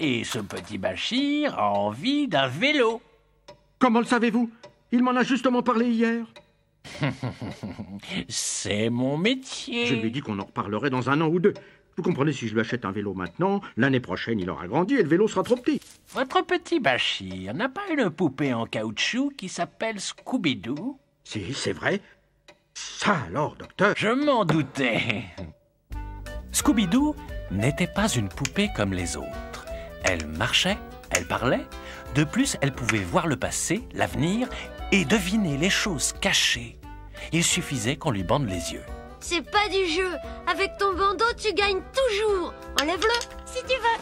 Et ce petit Bachir a envie d'un vélo. Comment le savez-vous? Il m'en a justement parlé hier. C'est mon métier. Je lui ai dit qu'on en reparlerait dans 1 an ou 2. Vous comprenez, si je lui achète un vélo maintenant, l'année prochaine, il aura grandi et le vélo sera trop petit. Votre petit Bachir n'a pas une poupée en caoutchouc qui s'appelle Scooby-Doo? Si, c'est vrai. Ça alors, docteur? Je m'en doutais. Scooby-Doo n'était pas une poupée comme les autres. Elle marchait, elle parlait. De plus, elle pouvait voir le passé, l'avenir et deviner les choses cachées. Il suffisait qu'on lui bande les yeux. C'est pas du jeu. Avec ton bandeau, tu gagnes toujours. Enlève-le, si tu veux.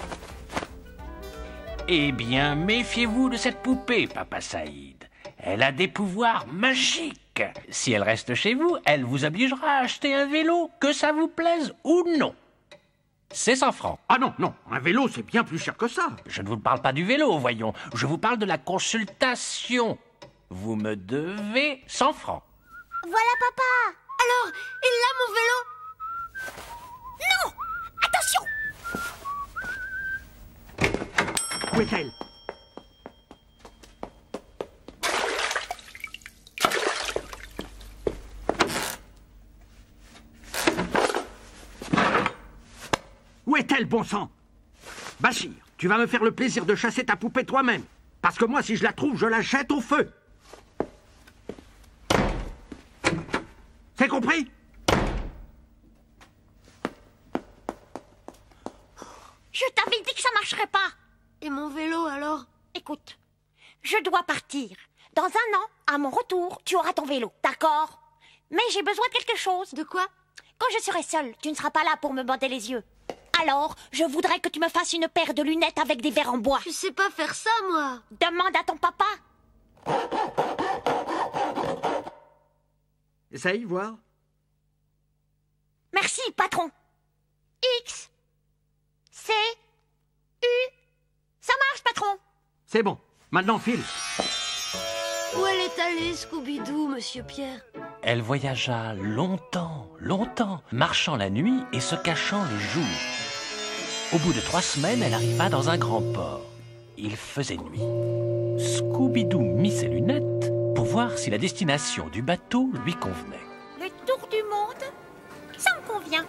Eh bien, méfiez-vous de cette poupée, Papa Saïd. Elle a des pouvoirs magiques. Si elle reste chez vous, elle vous obligera à acheter un vélo, que ça vous plaise ou non. C'est 100 francs. Ah non, un vélo, c'est bien plus cher que ça. Je ne vous parle pas du vélo, voyons. Je vous parle de la consultation. Vous me devez 100 francs. Voilà, papa. Alors, il a mon vélo? Non! Attention! Où est-elle? Où est-elle, bon sang? Bachir, tu vas me faire le plaisir de chasser ta poupée toi-même. Parce que moi, si je la trouve, je la jette au feu. C'est compris? Je t'avais dit que ça marcherait pas. Et mon vélo, alors? Écoute, je dois partir. Dans 1 an, à mon retour, tu auras ton vélo, d'accord? Mais j'ai besoin de quelque chose. De quoi? Quand je serai seule, tu ne seras pas là pour me bander les yeux. Alors, je voudrais que tu me fasses une paire de lunettes avec des verres en bois. Je sais pas faire ça, moi. Demande à ton papa. Essaye, voir. Merci, patron. X, C, U. Ça marche, patron. C'est bon. Maintenant, file. Où elle est allée, Scooby-Doo, monsieur Pierre? Elle voyagea longtemps, marchant la nuit et se cachant le jour. Au bout de 3 semaines, elle arriva dans un grand port. Il faisait nuit. Scooby-Doo mit ses lunettes pour voir si la destination du bateau lui convenait. Le tour du monde, ça me convient.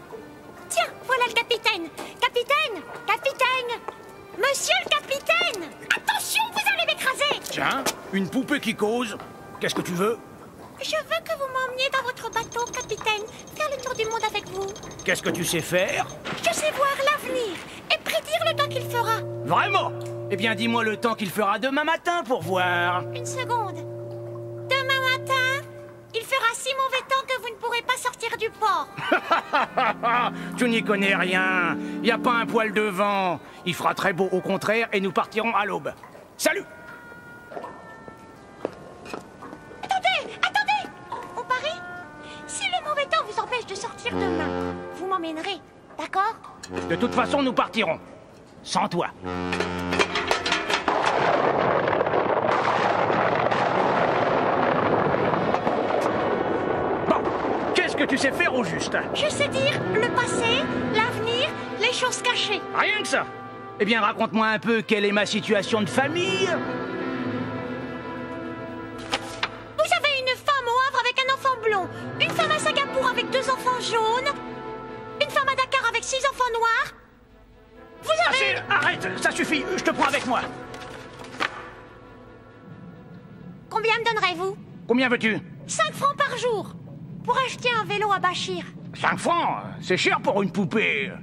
Tiens, voilà le capitaine. Capitaine! Capitaine! Monsieur le capitaine! Attention, vous allez m'écraser! Tiens, une poupée qui cause. Qu'est-ce que tu veux? Je veux que vous m'emmeniez dans votre bateau, capitaine, faire le tour du monde avec vous. Qu'est-ce que tu sais faire? Je sais voir l'avenir et prédire le temps qu'il fera. Vraiment? Eh bien, dis-moi le temps qu'il fera demain matin pour voir. Une seconde. Demain matin, il fera si mauvais temps que vous ne pourrez pas sortir du port. Tu n'y connais rien. Il n'y a pas un poil de vent. Il fera très beau au contraire et nous partirons à l'aube. Salut! Attendez! On parie? Si le mauvais temps vous empêche de sortir demain, vous m'emmènerez, d'accord? De toute façon, nous partirons. Sans toi. Bon, qu'est-ce que tu sais faire au juste? Je sais dire le passé, l'avenir, les choses cachées. Rien que ça. Eh bien, raconte-moi un peu quelle est ma situation de famille. Vous avez une femme au Havre avec un enfant blond, une femme à Singapour avec 2 enfants jaunes, une femme à Dakar avec 6 enfants noirs. Vous avez... Arrête, ça suffit, je te prends avec moi. Combien me donnerez-vous? Combien veux-tu? 5 francs par jour. Pour acheter un vélo à Bachir. 5 francs? C'est cher pour une poupée.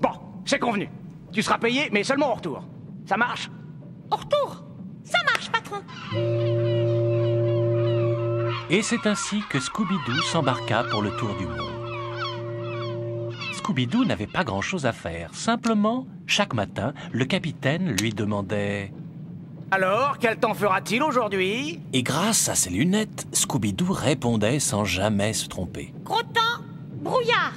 Bon, c'est convenu. Tu seras payé, mais seulement au retour. Ça marche? Au retour? Ça marche, patron. Et c'est ainsi que Scooby-Doo s'embarqua pour le tour du monde. Scooby-Doo n'avait pas grand-chose à faire. Simplement, chaque matin, le capitaine lui demandait... Alors, quel temps fera-t-il aujourd'hui? Et grâce à ses lunettes, Scooby-Doo répondait sans jamais se tromper. Gros temps, brouillard.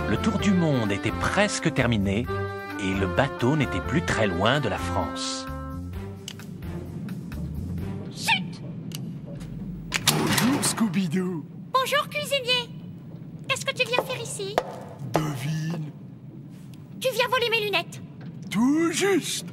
Le tour du monde était presque terminé et le bateau n'était plus très loin de la France. Chut! Bonjour, Scooby-Doo. Bonjour, cuisinier. Qu'est-ce que tu viens faire ici? Devine. Tu viens voler mes lunettes. Tout juste.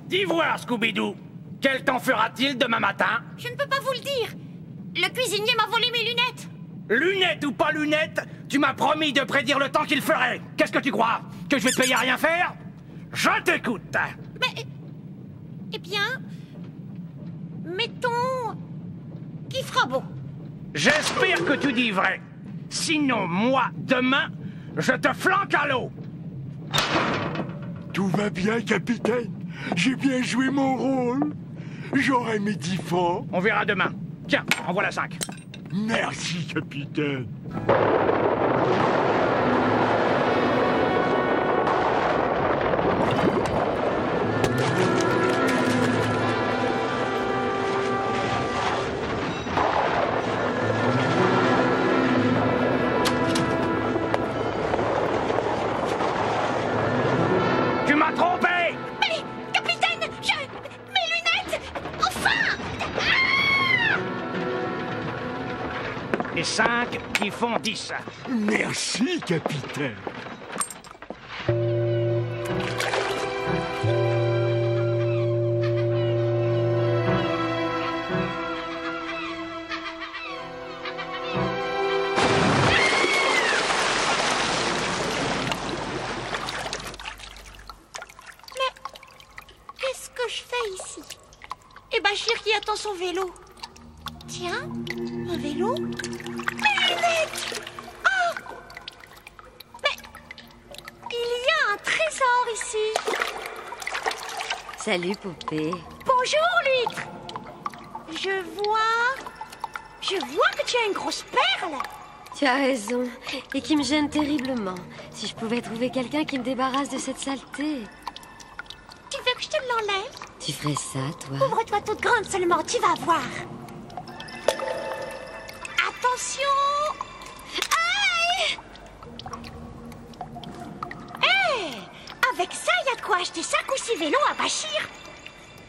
Dis voir, Scooby-Doo. Quel temps fera-t-il demain matin? Je ne peux pas vous le dire. Le cuisinier m'a volé mes lunettes. Lunettes ou pas lunettes, tu m'as promis de prédire le temps qu'il ferait. Qu'est-ce que tu crois? Que je vais te payer à rien faire? Je t'écoute. Mais... Eh bien... Mettons... qu'il fera beau. J'espère que tu dis vrai. Sinon, moi, demain, je te flanque à l'eau. Tout va bien, capitaine. J'ai bien joué mon rôle. J'aurai mes 10 francs. On verra demain. Tiens, en voilà 5. Merci, capitaine. Tu m'as trompé! Mais, capitaine, mes lunettes! Enfin! Et 5 qui font 10. Merci, capitaine. Qu'est-ce que je fais ici? Et Bachir qui attend son vélo. Tiens, un vélo? Mes lunettes! Oh! Mais il y a un trésor ici. Salut, poupée. Bonjour, l'huître. Je vois que tu as une grosse perle. Tu as raison, et qui me gêne terriblement. Si je pouvais trouver quelqu'un qui me débarrasse de cette saleté. Tu veux que je te l'enlève? Tu ferais ça, toi? Ouvre-toi toute grande seulement, tu vas voir. Attention! Aïe! Hé! Avec ça, il y a de quoi acheter 5 ou 6 vélos à Bachir.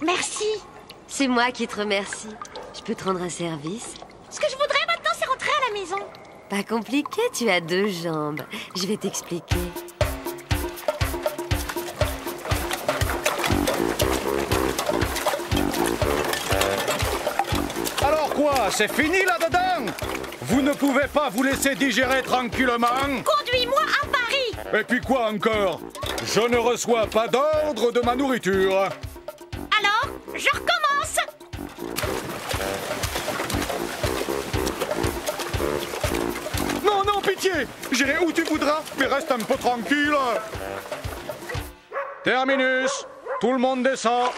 Merci. C'est moi qui te remercie. Je peux te rendre un service? Ce que je voudrais maintenant, c'est rentrer à la maison. Pas compliqué, tu as 2 jambes. Je vais t'expliquer. Alors quoi, c'est fini là-dedans? Vous ne pouvez pas vous laisser digérer tranquillement? Conduis-moi à Paris. Et puis quoi encore? Je ne reçois pas d'ordre de ma nourriture. Alors, je recommence. Non, non, pitié! J'irai où tu voudras, mais reste un peu tranquille. Terminus. Tout le monde descend.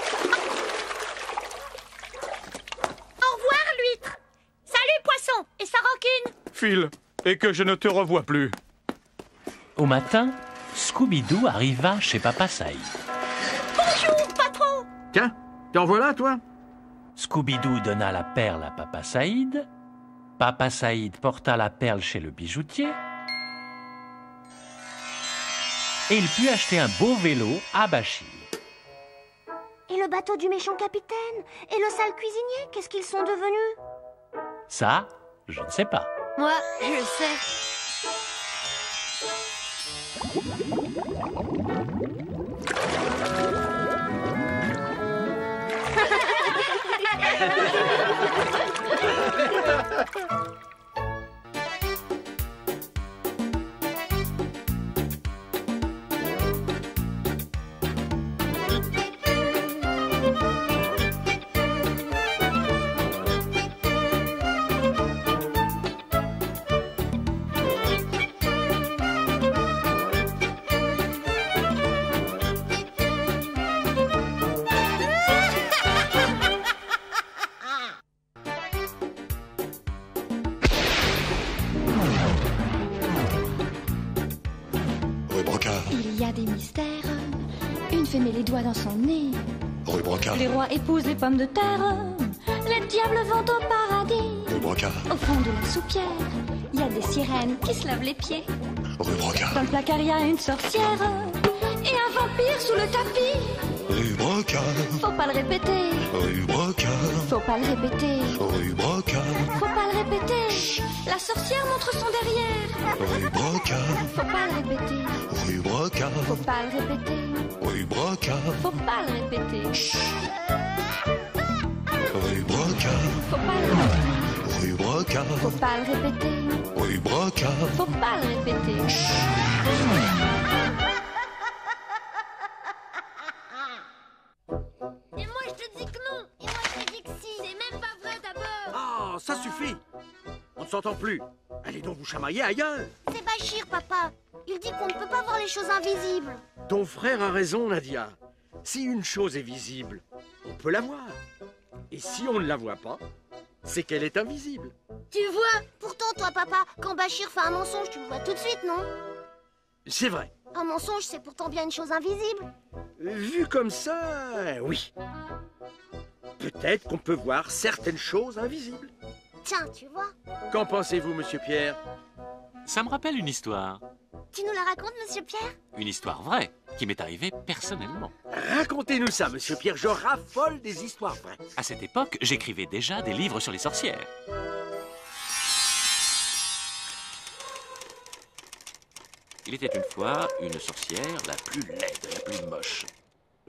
Au revoir, l'huître. Salut, poisson. Et sa rancune. File, et que je ne te revoie plus. Au matin, Scooby-Doo arriva chez Papa Saïd. Bonjour, patron. Tiens, t'en voilà, toi? Scooby-Doo donna la perle à Papa Saïd. Papa Saïd porta la perle chez le bijoutier. Et il put acheter un beau vélo à Bachir. Et le bateau du méchant capitaine? Et le sale cuisinier? Qu'est-ce qu'ils sont devenus? Ça, je ne sais pas. Moi, je le sais. Rue Brocard, Il y a des mystères. Une fée met les doigts dans son nez. rue Brocard, Les rois épousent les pommes de terre. Les diables vont au paradis. rue Brocard, Au fond de la soupière, il y a des sirènes qui se lavent les pieds. rue Brocard, Dans le placard, il y a une sorcière. Et un vampire sous le tapis. rue Brocard, Faut pas le répéter. rue Brocard, Faut pas le répéter. rue Brocard, Faut pas le répéter. La sorcière montre son derrière. rue Brocard, Faut pas le répéter. rue Brocard, Faut pas le répéter. rue Brocard, Faut pas le répéter. rue Brocard, Faut pas le répéter. rue Brocard, Faut pas le répéter. rue Brocard. Faut pas le répéter. Et moi je te dis que non. Et moi je te dis que si. C'est même pas vrai d'abord. Ah, ça suffit. On ne s'entend plus. Allez donc vous chamailler ailleurs. C'est Bachir, papa. Il dit qu'on ne peut pas voir les choses invisibles. Ton frère a raison, Nadia. Si une chose est visible, on peut la voir. Et si on ne la voit pas, c'est qu'elle est invisible. Tu vois? Pourtant, toi, papa, quand Bachir fait un mensonge, tu le vois tout de suite, non? C'est vrai. Un mensonge, c'est pourtant bien une chose invisible. Vu comme ça, oui. Peut-être qu'on peut voir certaines choses invisibles. Tiens, tu vois? Qu'en pensez-vous, monsieur Pierre? Ça me rappelle une histoire. Tu nous la racontes, monsieur Pierre? Une histoire vraie, qui m'est arrivée personnellement. Racontez-nous ça, monsieur Pierre. Je raffole des histoires vraies. À cette époque, j'écrivais déjà des livres sur les sorcières. Il était une fois une sorcière, la plus laide, la plus moche,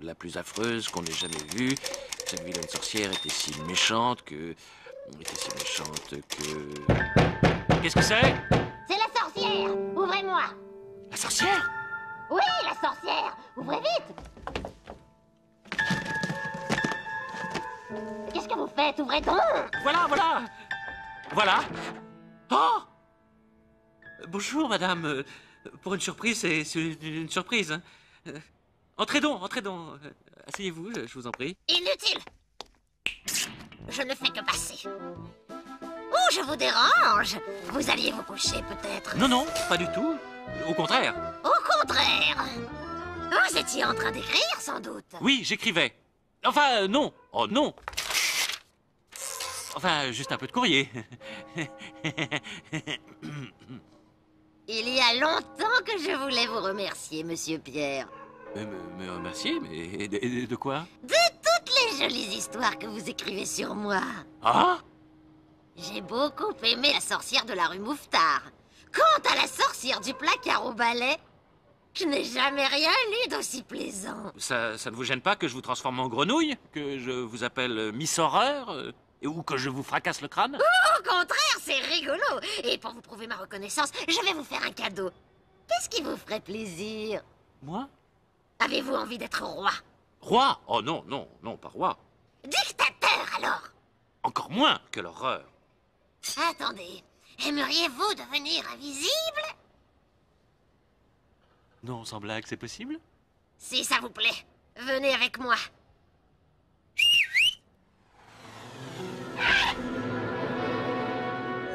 la plus affreuse qu'on ait jamais vue. Cette vilaine sorcière était si méchante que... Qu'est-ce que c'est? C'est la sorcière! Ouvrez-moi! La sorcière? Oui, la sorcière! Ouvrez vite! Qu'est-ce que vous faites? Ouvrez donc! Voilà, voilà! Voilà! Oh! Bonjour, madame. Pour une surprise, c'est une surprise. Hein. Entrez donc, entrez donc. Asseyez-vous, je vous en prie. Inutile! Je ne fais que passer. Oh, je vous dérange! Vous alliez vous coucher, peut-être? Non, non, pas du tout. Au contraire. Au contraire! Vous étiez en train d'écrire, sans doute? Oui, j'écrivais. Enfin, non. Oh, non. Enfin, juste un peu de courrier. Il y a longtemps que je voulais vous remercier, monsieur Pierre. Me remercier, mais de quoi? De toutes les jolies histoires que vous écrivez sur moi. Ah? J'ai beaucoup aimé la sorcière de la rue Mouffetard. Quant à la sorcière du placard au balai, je n'ai jamais rien lu d'aussi plaisant. Ça ne vous gêne pas que je vous transforme en grenouille? Que je vous appelle Miss Horreur? Ou que je vous fracasse le crâne? Au contraire, c'est rigolo. Et pour vous prouver ma reconnaissance, je vais vous faire un cadeau. Qu'est-ce qui vous ferait plaisir? Moi? Avez-vous envie d'être roi? Roi? Oh non, non, non, pas roi. Dictateur, alors? Encore moins que l'horreur. Attendez, aimeriez-vous devenir invisible? Non, sans blague, c'est possible? Si ça vous plaît, venez avec moi.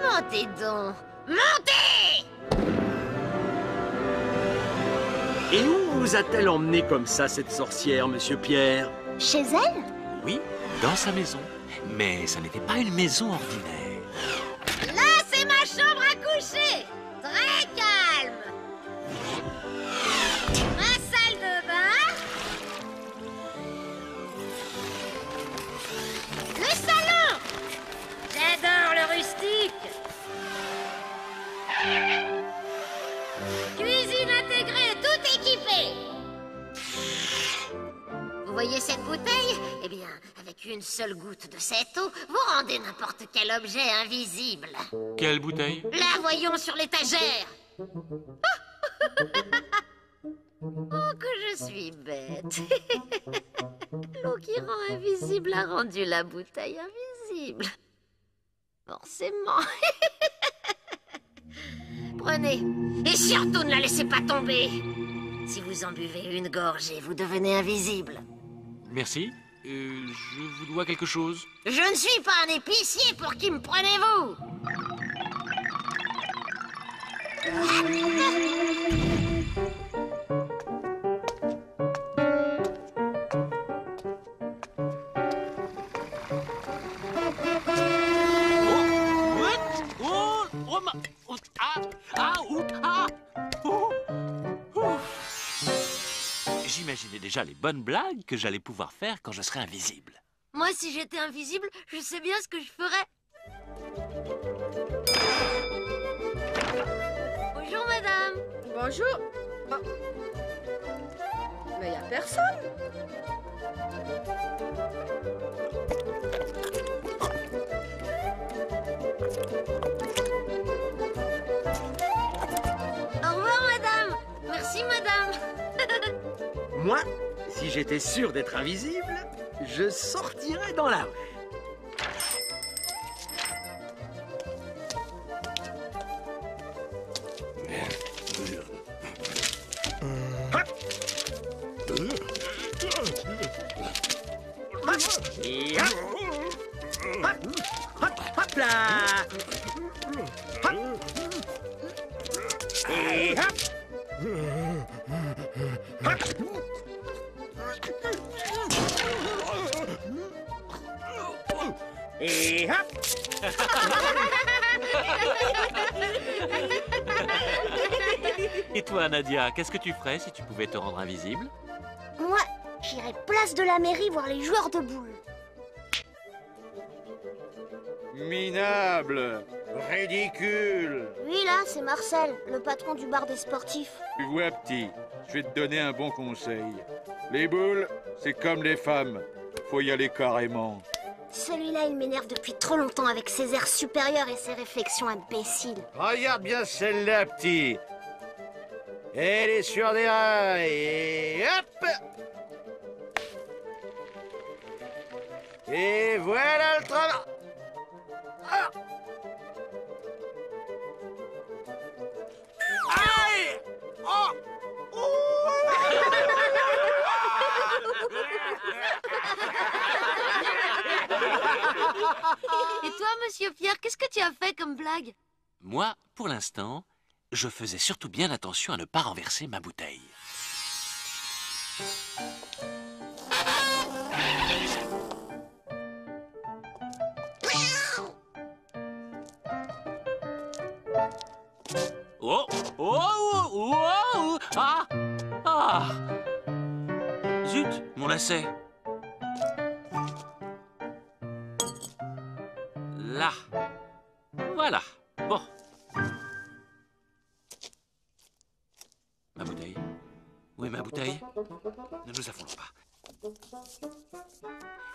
Montez donc! Montez! Et où vous a-t-elle emmené comme ça, cette sorcière, monsieur Pierre? Chez elle? Oui, dans sa maison. Mais ça n'était pas une maison ordinaire. Là, c'est ma chambre à coucher! Très calme! Ma salle de bain. Le salon! J'adore le rustique! Cuisine intégrée, tout équipé! Vous voyez cette bouteille? Eh bien, avec Avec une seule goutte de cette eau, vous rendez n'importe quel objet invisible. Quelle bouteille? La voyons sur l'étagère. Oh, que je suis bête. L'eau qui rend invisible a rendu la bouteille invisible. Forcément. Prenez. Et surtout, ne la laissez pas tomber. Si vous en buvez une gorgée, vous devenez invisible. Merci. Je vous dois quelque chose. Je ne suis pas un épicier, pour qui me prenez-vous? J'imaginais déjà les bonnes blagues que j'allais pouvoir faire quand je serai invisible. Moi, si j'étais invisible, je sais bien ce que je ferais. Bonjour, madame. Bonjour. Oh. Mais y a personne. Au revoir, madame. Merci, madame. Moi, si j'étais sûr d'être invisible, je sortirais dans la rue. Et hop. Hop, hop, hop là. Hop. Et hop. Hop. Et hop. Et toi, Nadia, qu'est-ce que tu ferais si tu pouvais te rendre invisible? Moi, j'irai place de la mairie voir les joueurs de boules. Minable. Ridicule. Oui, là, c'est Marcel, le patron du bar des sportifs. Tu vois, petit, je vais te donner un bon conseil. Les boules, c'est comme les femmes. Faut y aller carrément. Celui-là, il m'énerve depuis trop longtemps avec ses airs supérieurs et ses réflexions imbéciles. Regarde bien celle-là, petit. Elle est sur des rails. Et hop. Et voilà le travail. Ah. Aïe. Oh. Et toi, monsieur Pierre, qu'est-ce que tu as fait comme blague? Moi, pour l'instant, je faisais surtout bien attention à ne pas renverser ma bouteille. Oh, oh, oh, oh, oh, ah, ah. Zut, mon lacet. Là. Voilà. Bon. Ma bouteille. Où est ma bouteille? Ne nous affolons pas.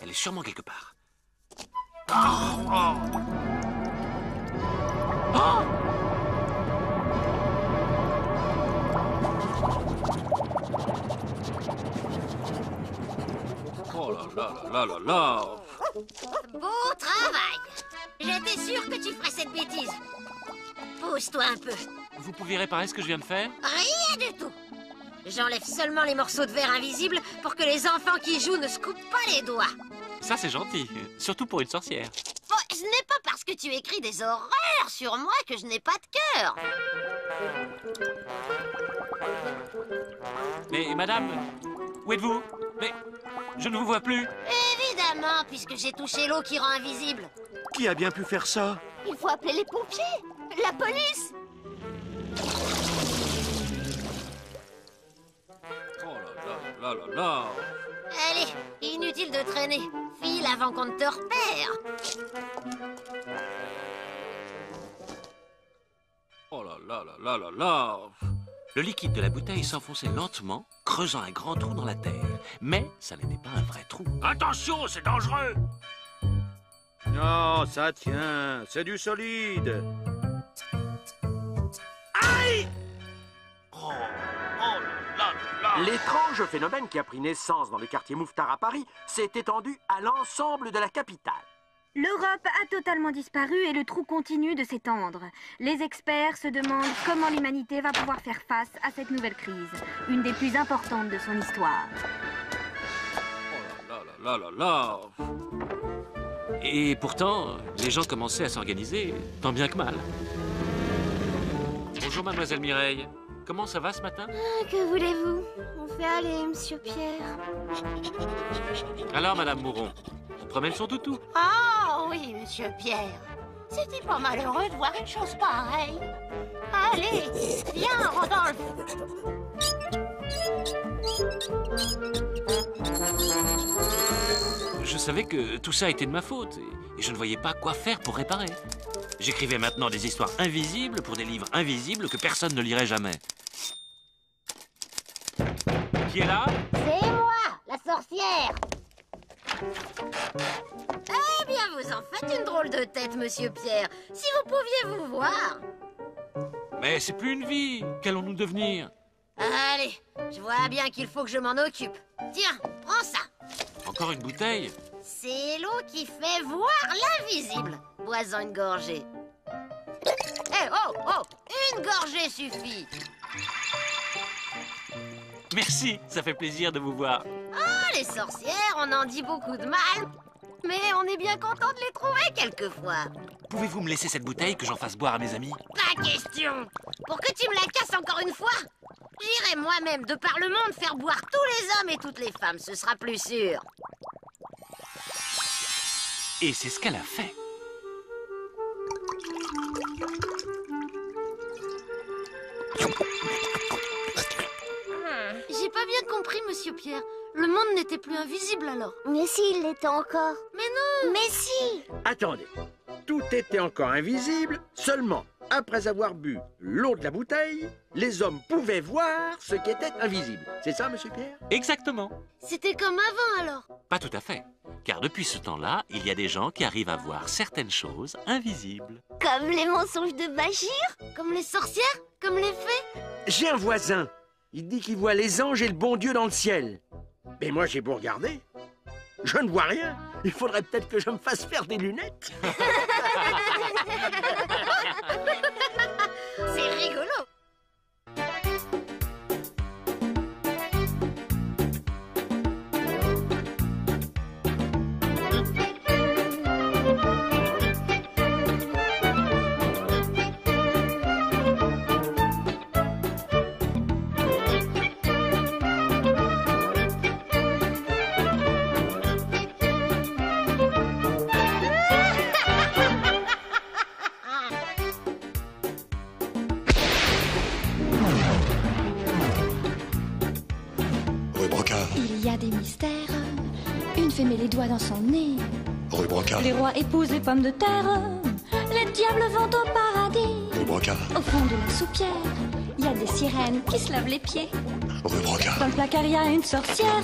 Elle est sûrement quelque part. Oh, oh. Oh. Oh là là là là là. Beau travail. J'étais sûre que tu ferais cette bêtise. Pousse-toi un peu. Vous pouviez réparer ce que je viens de faire? Rien du tout. J'enlève seulement les morceaux de verre invisibles pour que les enfants qui jouent ne se coupent pas les doigts. Ça, c'est gentil. Surtout pour une sorcière. Bon, ce n'est pas parce que tu écris des horreurs sur moi que je n'ai pas de cœur. Mais, madame, où êtes-vous? Mais, je ne vous vois plus. Évidemment, puisque j'ai touché l'eau qui rend invisible. Qui a bien pu faire ça? Il faut appeler les pompiers, la police. Oh là là là là là. Allez, inutile de traîner. File avant qu'on ne te repère. Oh là là là là là là. Le liquide de la bouteille s'enfonçait lentement, creusant un grand trou dans la terre. Mais ça n'était pas un vrai trou. Attention, c'est dangereux! Non, ça tient. C'est du solide. Aïe! L'étrange phénomène qui a pris naissance dans le quartier Mouffetard à Paris s'est étendu à l'ensemble de la capitale. L'Europe a totalement disparu et le trou continue de s'étendre. Les experts se demandent comment l'humanité va pouvoir faire face à cette nouvelle crise, une des plus importantes de son histoire. Oh là là là là là. Et pourtant, les gens commençaient à s'organiser, tant bien que mal. Bonjour, mademoiselle Mireille. Comment ça va ce matin? Que voulez-vous? On fait aller, monsieur Pierre. Alors, madame Mouron, on promène son toutou? Oh oui, monsieur Pierre. C'était pas malheureux de voir une chose pareille. Allez, viens, Rodolphe. Je savais que tout ça était de ma faute et je ne voyais pas quoi faire pour réparer. J'écrivais maintenant des histoires invisibles pour des livres invisibles que personne ne lirait jamais. Qui est là? C'est moi, la sorcière. Eh bien, vous en faites une drôle de tête, monsieur Pierre. Si vous pouviez vous voir. Mais c'est plus une vie. Qu'allons-nous devenir? Allez, je vois bien qu'il faut que je m'en occupe. Tiens, prends ça. Encore une bouteille? C'est l'eau qui fait voir l'invisible. Bois-en une gorgée. Eh, oh, oh, une gorgée suffit. Merci, ça fait plaisir de vous voir. Ah, les sorcières, on en dit beaucoup de mal. Mais on est bien content de les trouver quelquefois. Pouvez-vous me laisser cette bouteille que j'en fasse boire à mes amis? Pas question. Pour que tu me la casses encore une fois, j'irai moi-même de par le monde faire boire tous les hommes et toutes les femmes, ce sera plus sûr. Et c'est ce qu'elle a fait. J'ai pas bien compris, monsieur Pierre. Le monde n'était plus invisible alors. Mais si, il l'était encore. Mais non! Mais si! Attendez, tout était encore invisible, seulement après avoir bu l'eau de la bouteille, les hommes pouvaient voir ce qui était invisible. C'est ça, monsieur Pierre? Exactement. C'était comme avant alors. Pas tout à fait. Car depuis ce temps-là, il y a des gens qui arrivent à voir certaines choses invisibles. Comme les mensonges de Bachir? Comme les sorcières? Comme les fées? J'ai un voisin. Il dit qu'il voit les anges et le bon Dieu dans le ciel. Mais moi, j'ai beau regarder, je ne vois rien. Il faudrait peut-être que je me fasse faire des lunettes. C'est rigolo. Il y a des mystères. Une fée met les doigts dans son nez. Rue Brocard. Les rois épousent les pommes de terre. Les diables vont au paradis. Rue Brocard. Au fond de la soupière, il y a des sirènes qui se lavent les pieds. Rue Brocard. Dans le placard, il y a une sorcière.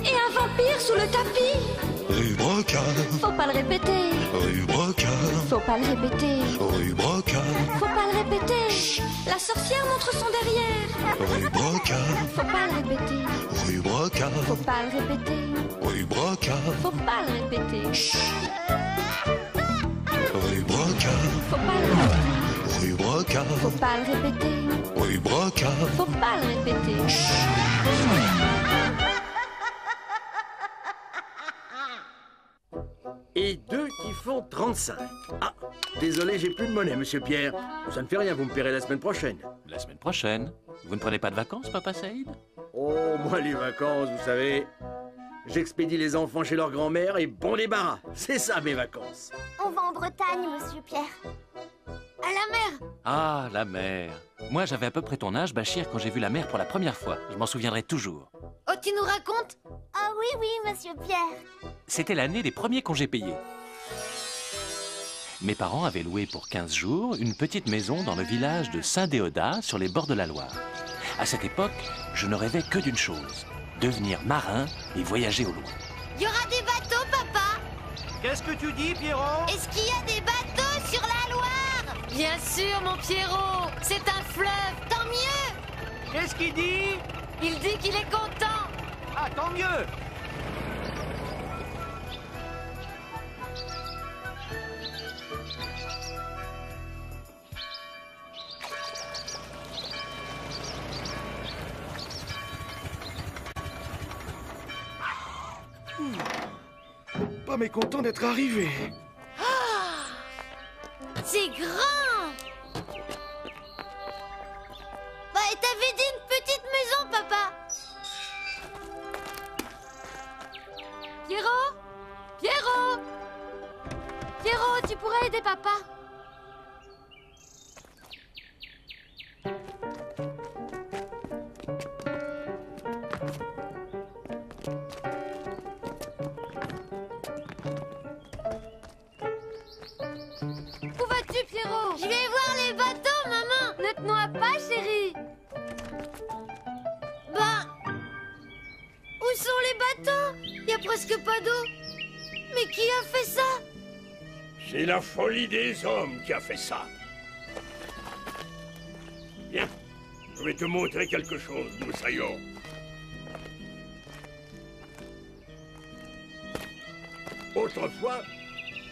Et un vampire sous le tapis. Rue Brocard. Faut pas le répéter. Rue Brocard. Faut pas le répéter. Rue Brocard. Faut pas le répéter. Chut. La sorcière montre son derrière. Rue Brocard. Faut pas le répéter. Rue Brocard. Faut pas le répéter. Rue Brocard. Faut pas le répéter. Chut. Rue Brocard. Faut pas le répéter. Rue Brocard. Faut pas le répéter. Rue Brocard. Faut pas le répéter. Et 2 qui font 35. Ah, désolé, j'ai plus de monnaie, monsieur Pierre. Ça ne fait rien, vous me paierez la semaine prochaine. La semaine prochaine? Vous ne prenez pas de vacances, papa Saïd? Oh, moi, les vacances, vous savez, j'expédie les enfants chez leur grand-mère et bon débarras. C'est ça, mes vacances. On va en Bretagne, monsieur Pierre. À la mer. Ah, la mer. Moi, j'avais à peu près ton âge, Bachir, quand j'ai vu la mer pour la première fois. Je m'en souviendrai toujours. Oh, tu nous racontes? Ah oui, oui, monsieur Pierre. C'était l'année des premiers congés payés. mes parents avaient loué pour 15 jours une petite maison dans le village de Saint-Déodat, sur les bords de la Loire. À cette époque, je ne rêvais que d'une chose, devenir marin et voyager au loin. Il y aura des bateaux, papa? Qu'est-ce que tu dis, Pierrot? Est-ce qu'il y a des bateaux sur la Loire? Bien sûr, mon Pierrot. C'est un fleuve. Tant mieux. Qu'est-ce qu'il dit? Il dit qu'il est content. Ah, tant mieux. Pas mécontent d'être arrivé. C'est grand. Bah, et t'avais dit une petite maison, papa. Pierrot? Pierrot? Pierrot, tu pourrais aider papa? Où vas-tu, Pierrot? Je vais voir les bateaux, maman. Ne te noie pas, chérie. Bah, où sont les bateaux? Il y a presque pas d'eau. Mais qui a fait ça? C'est la folie des hommes qui a fait ça. Viens, je vais te montrer quelque chose, Moussaillon. Autrefois,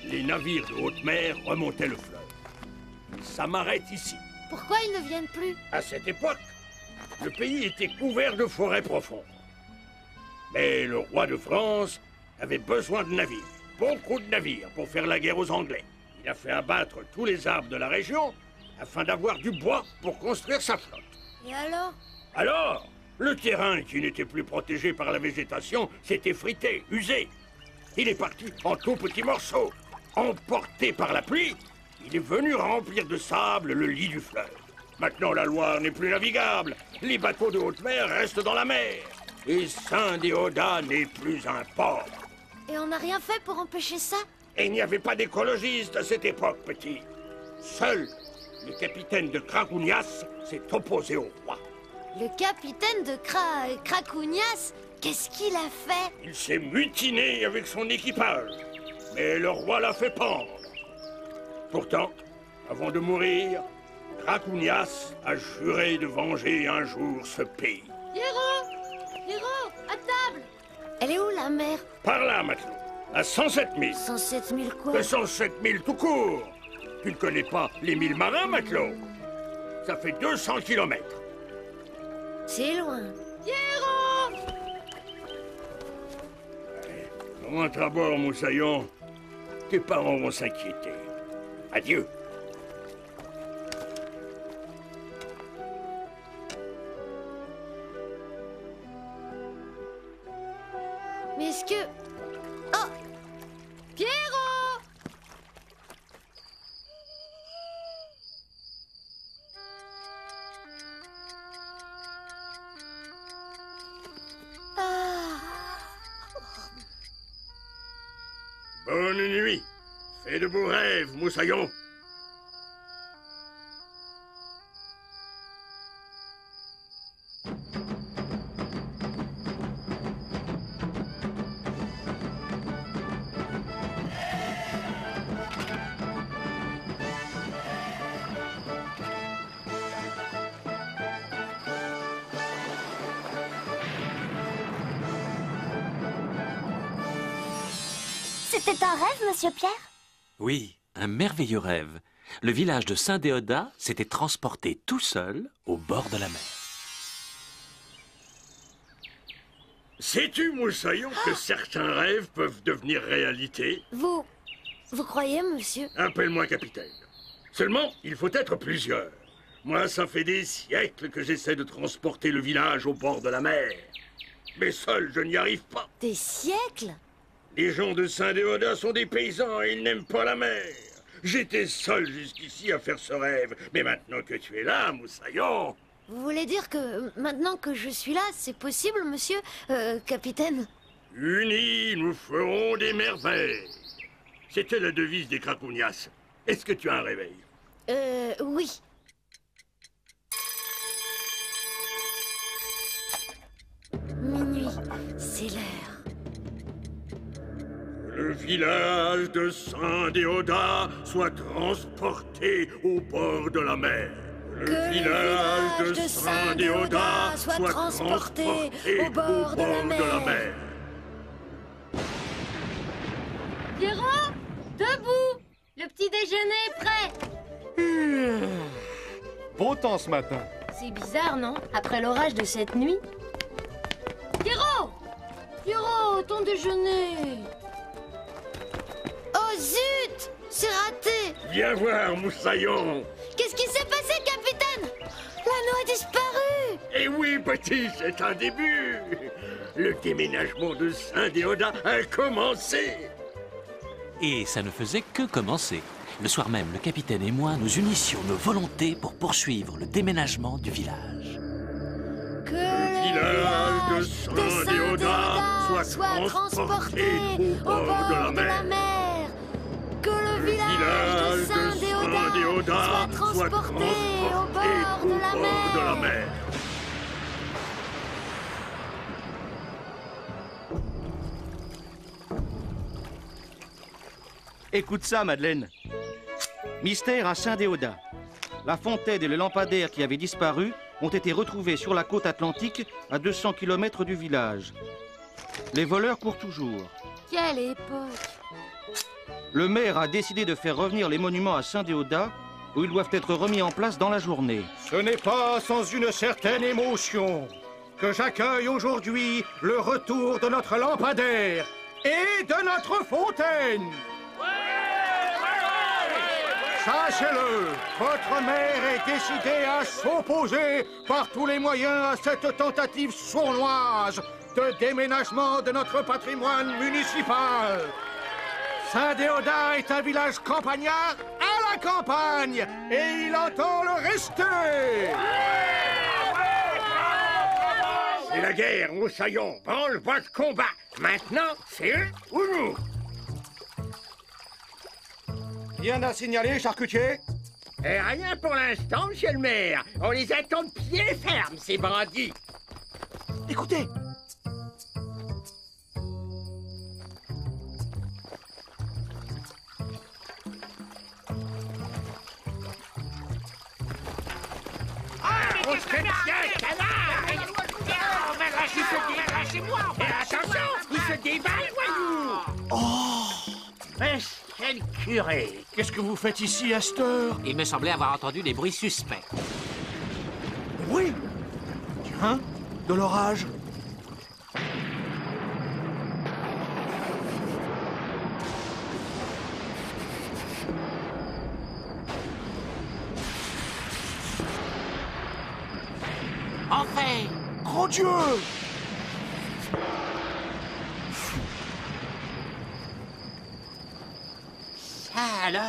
les navires de haute mer remontaient le fleuve. Ça m'arrête ici. Pourquoi ils ne viennent plus? À cette époque, le pays était couvert de forêts profondes. Mais le roi de France avait besoin de navires, beaucoup de navires, pour faire la guerre aux Anglais. Il a fait abattre tous les arbres de la région afin d'avoir du bois pour construire sa flotte. Et alors? Alors, le terrain qui n'était plus protégé par la végétation s'est effrité, usé. Il est parti en tout petits morceaux. Emporté par la pluie, il est venu remplir de sable le lit du fleuve. Maintenant, la Loire n'est plus navigable. Les bateaux de haute mer restent dans la mer. Et Saint-Déodat n'est plus un port. Et on n'a rien fait pour empêcher ça? Et il n'y avait pas d'écologistes à cette époque, petit. Seul le capitaine de Krakounias s'est opposé au roi. Le capitaine de Krakounias, qu'est-ce qu'il a fait? Il s'est mutiné avec son équipage. Mais le roi l'a fait pendre. Pourtant, avant de mourir, Krakounias a juré de venger un jour ce pays. Pierrot! Pierrot, à table! Elle est où, la mer? Par là, matelot. À 107 000. 107 000 quoi? 107 000 tout court. Tu ne connais pas les 1000 marins, matelot? Ça fait 200 kilomètres. C'est loin. Pierrot! Rentre à bord, Moussaillon. Tes parents vont s'inquiéter. Adieu. Mais est-ce que... Oh! Pierrot! Ah. Bonne nuit. Fais de beaux rêves, Moussaillon. C'était un rêve, monsieur Pierre? Oui, un merveilleux rêve. Le village de Saint-Déodat s'était transporté tout seul au bord de la mer. Sais-tu, Moussaillon, que certains rêves peuvent devenir réalité? Vous croyez, monsieur? Appelle-moi capitaine. Seulement, il faut être plusieurs. Moi, ça fait des siècles que j'essaie de transporter le village au bord de la mer. Mais seul, je n'y arrive pas. Des siècles? Les gens de Saint-Déodat sont des paysans et ils n'aiment pas la mer. J'étais seul jusqu'ici à faire ce rêve. Mais maintenant que tu es là, Moussaillon... Vous voulez dire que maintenant que je suis là, c'est possible, monsieur, capitaine? Unis, nous ferons des merveilles. C'était la devise des Krakounias. Est-ce que tu as un réveil? Oui. Minuit, c'est l'heure. Le village de Saint-Déodat soit transporté au bord de la mer. Le village de Saint-Déodat soit transporté au bord de la mer. Pierrot, debout. Le petit déjeuner est prêt. Beau temps ce matin. C'est bizarre, non? Après l'orage de cette nuit. Pierrot! Pierrot, ton déjeuner. Oh zut! C'est raté! Viens voir, Moussaillon. Qu'est-ce qui s'est passé, capitaine? L'anneau a disparu! Eh oui, petit, c'est un début. Le déménagement de Saint-Déodat a commencé. Et ça ne faisait que commencer. Le soir même, le capitaine et moi nous unissions nos volontés pour poursuivre le déménagement du village. Que le village de Saint-Déodat soit transporté au bord de la mer. Que le village de Saint-Déodat soit transporté au bord de la mer. Écoute ça, Madeleine. Mystère à Saint-Déodat. La fontaine et le lampadaire qui avaient disparu ont été retrouvés sur la côte atlantique à 200 km du village. Les voleurs courent toujours. Quelle époque! Le maire a décidé de faire revenir les monuments à Saint-Déodat où ils doivent être remis en place dans la journée. Ce n'est pas sans une certaine émotion que j'accueille aujourd'hui le retour de notre lampadaire et de notre fontaine. Sachez-le, votre maire est décidé à s'opposer par tous les moyens à cette tentative sournoise de déménagement de notre patrimoine municipal. Saint-Déodat est un village campagnard à la campagne et il entend le rester. C'est la guerre, Moussaillon. Branle-bas de combat. Maintenant, c'est eux ou nous? Rien à signaler, charcutier? Rien pour l'instant, monsieur le maire. On les attend de pied ferme, ces bandits. Écoutez. Qu'est-ce que c'est, canard? Lâchez-moi! Attention, il se déballe, voyou! Oh! Quel curé! Qu'est-ce que vous faites ici à cette heure? Il me semblait avoir entendu des bruits suspects. Oui. Tiens, de l'orage. Enfin! Grand Dieu! Alors...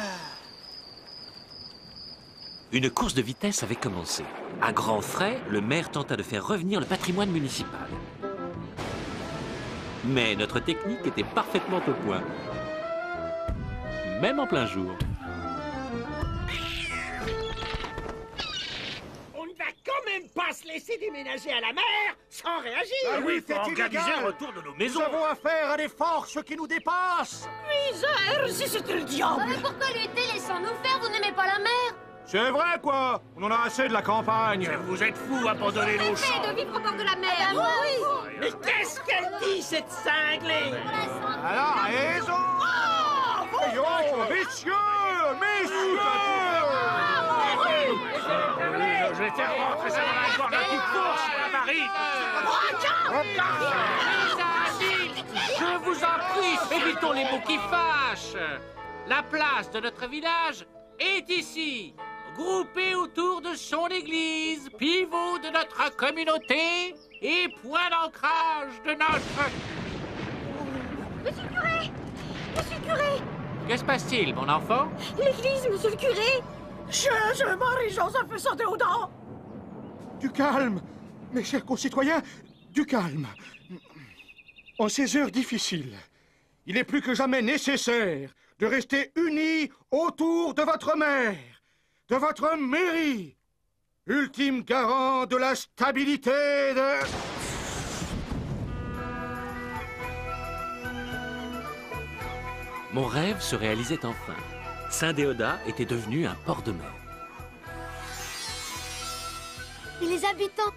Une course de vitesse avait commencé. À grands frais, le maire tenta de faire revenir le patrimoine municipal. Mais notre technique était parfaitement au point. Même en plein jour. On ne va quand même pas se laisser déménager à la mer sans réagir! Ah oui, c'est organiser illégal. le retour de nos maisons! Nous avons affaire à des forces qui nous dépassent. Misère, si c'était le diable! Mais pourquoi lutter? Laissons-nous faire, vous n'aimez pas la mer? C'est vrai, quoi. On en a assez de la campagne. Vous êtes fous, abandonnez nos champs! de vivre au bord de la mer! Oui! Mais qu'est-ce qu'elle dit, cette cinglée? Elle a raison. Voyons, messieurs! Je vais faire rentrer ça dans la gorge d'un coup de fourche, la marine! Je vous en prie, évitons les mots qui fâchent. La place de notre village est ici, groupée autour de son église, pivot de notre communauté et point d'ancrage de notre... Monsieur le curé! Monsieur le curé! Que se passe-t-il, mon enfant? L'église, monsieur le curé! Je Marie-Joseph et Saint-Déodat! Du calme, mes chers concitoyens, du calme. En ces heures difficiles, Il est plus que jamais nécessaire de rester unis autour de votre mère, de votre mairie, ultime garant de la stabilité de... Mon rêve se réalisait enfin. Saint-Déodat était devenu un port de mer. Et les habitants?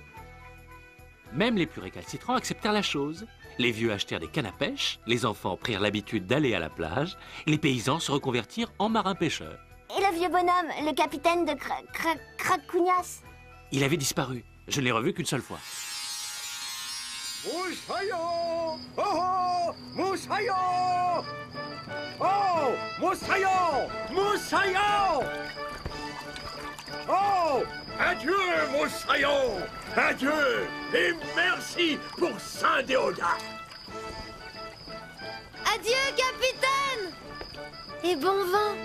Même les plus récalcitrants acceptèrent la chose. Les vieux achetèrent des cannes à pêche, les enfants prirent l'habitude d'aller à la plage, les paysans se reconvertirent en marins-pêcheurs. Et le vieux bonhomme, le capitaine de Cracognas? Il avait disparu. Je ne l'ai revu qu'une seule fois. Moussaillon! Oh oh! Moussaillon! Oh! Moussaillon! Moussaillon! Oh! Adieu, Moussaillon! Adieu! Et merci pour Saint-Déodat! Adieu, capitaine! Et bon vent!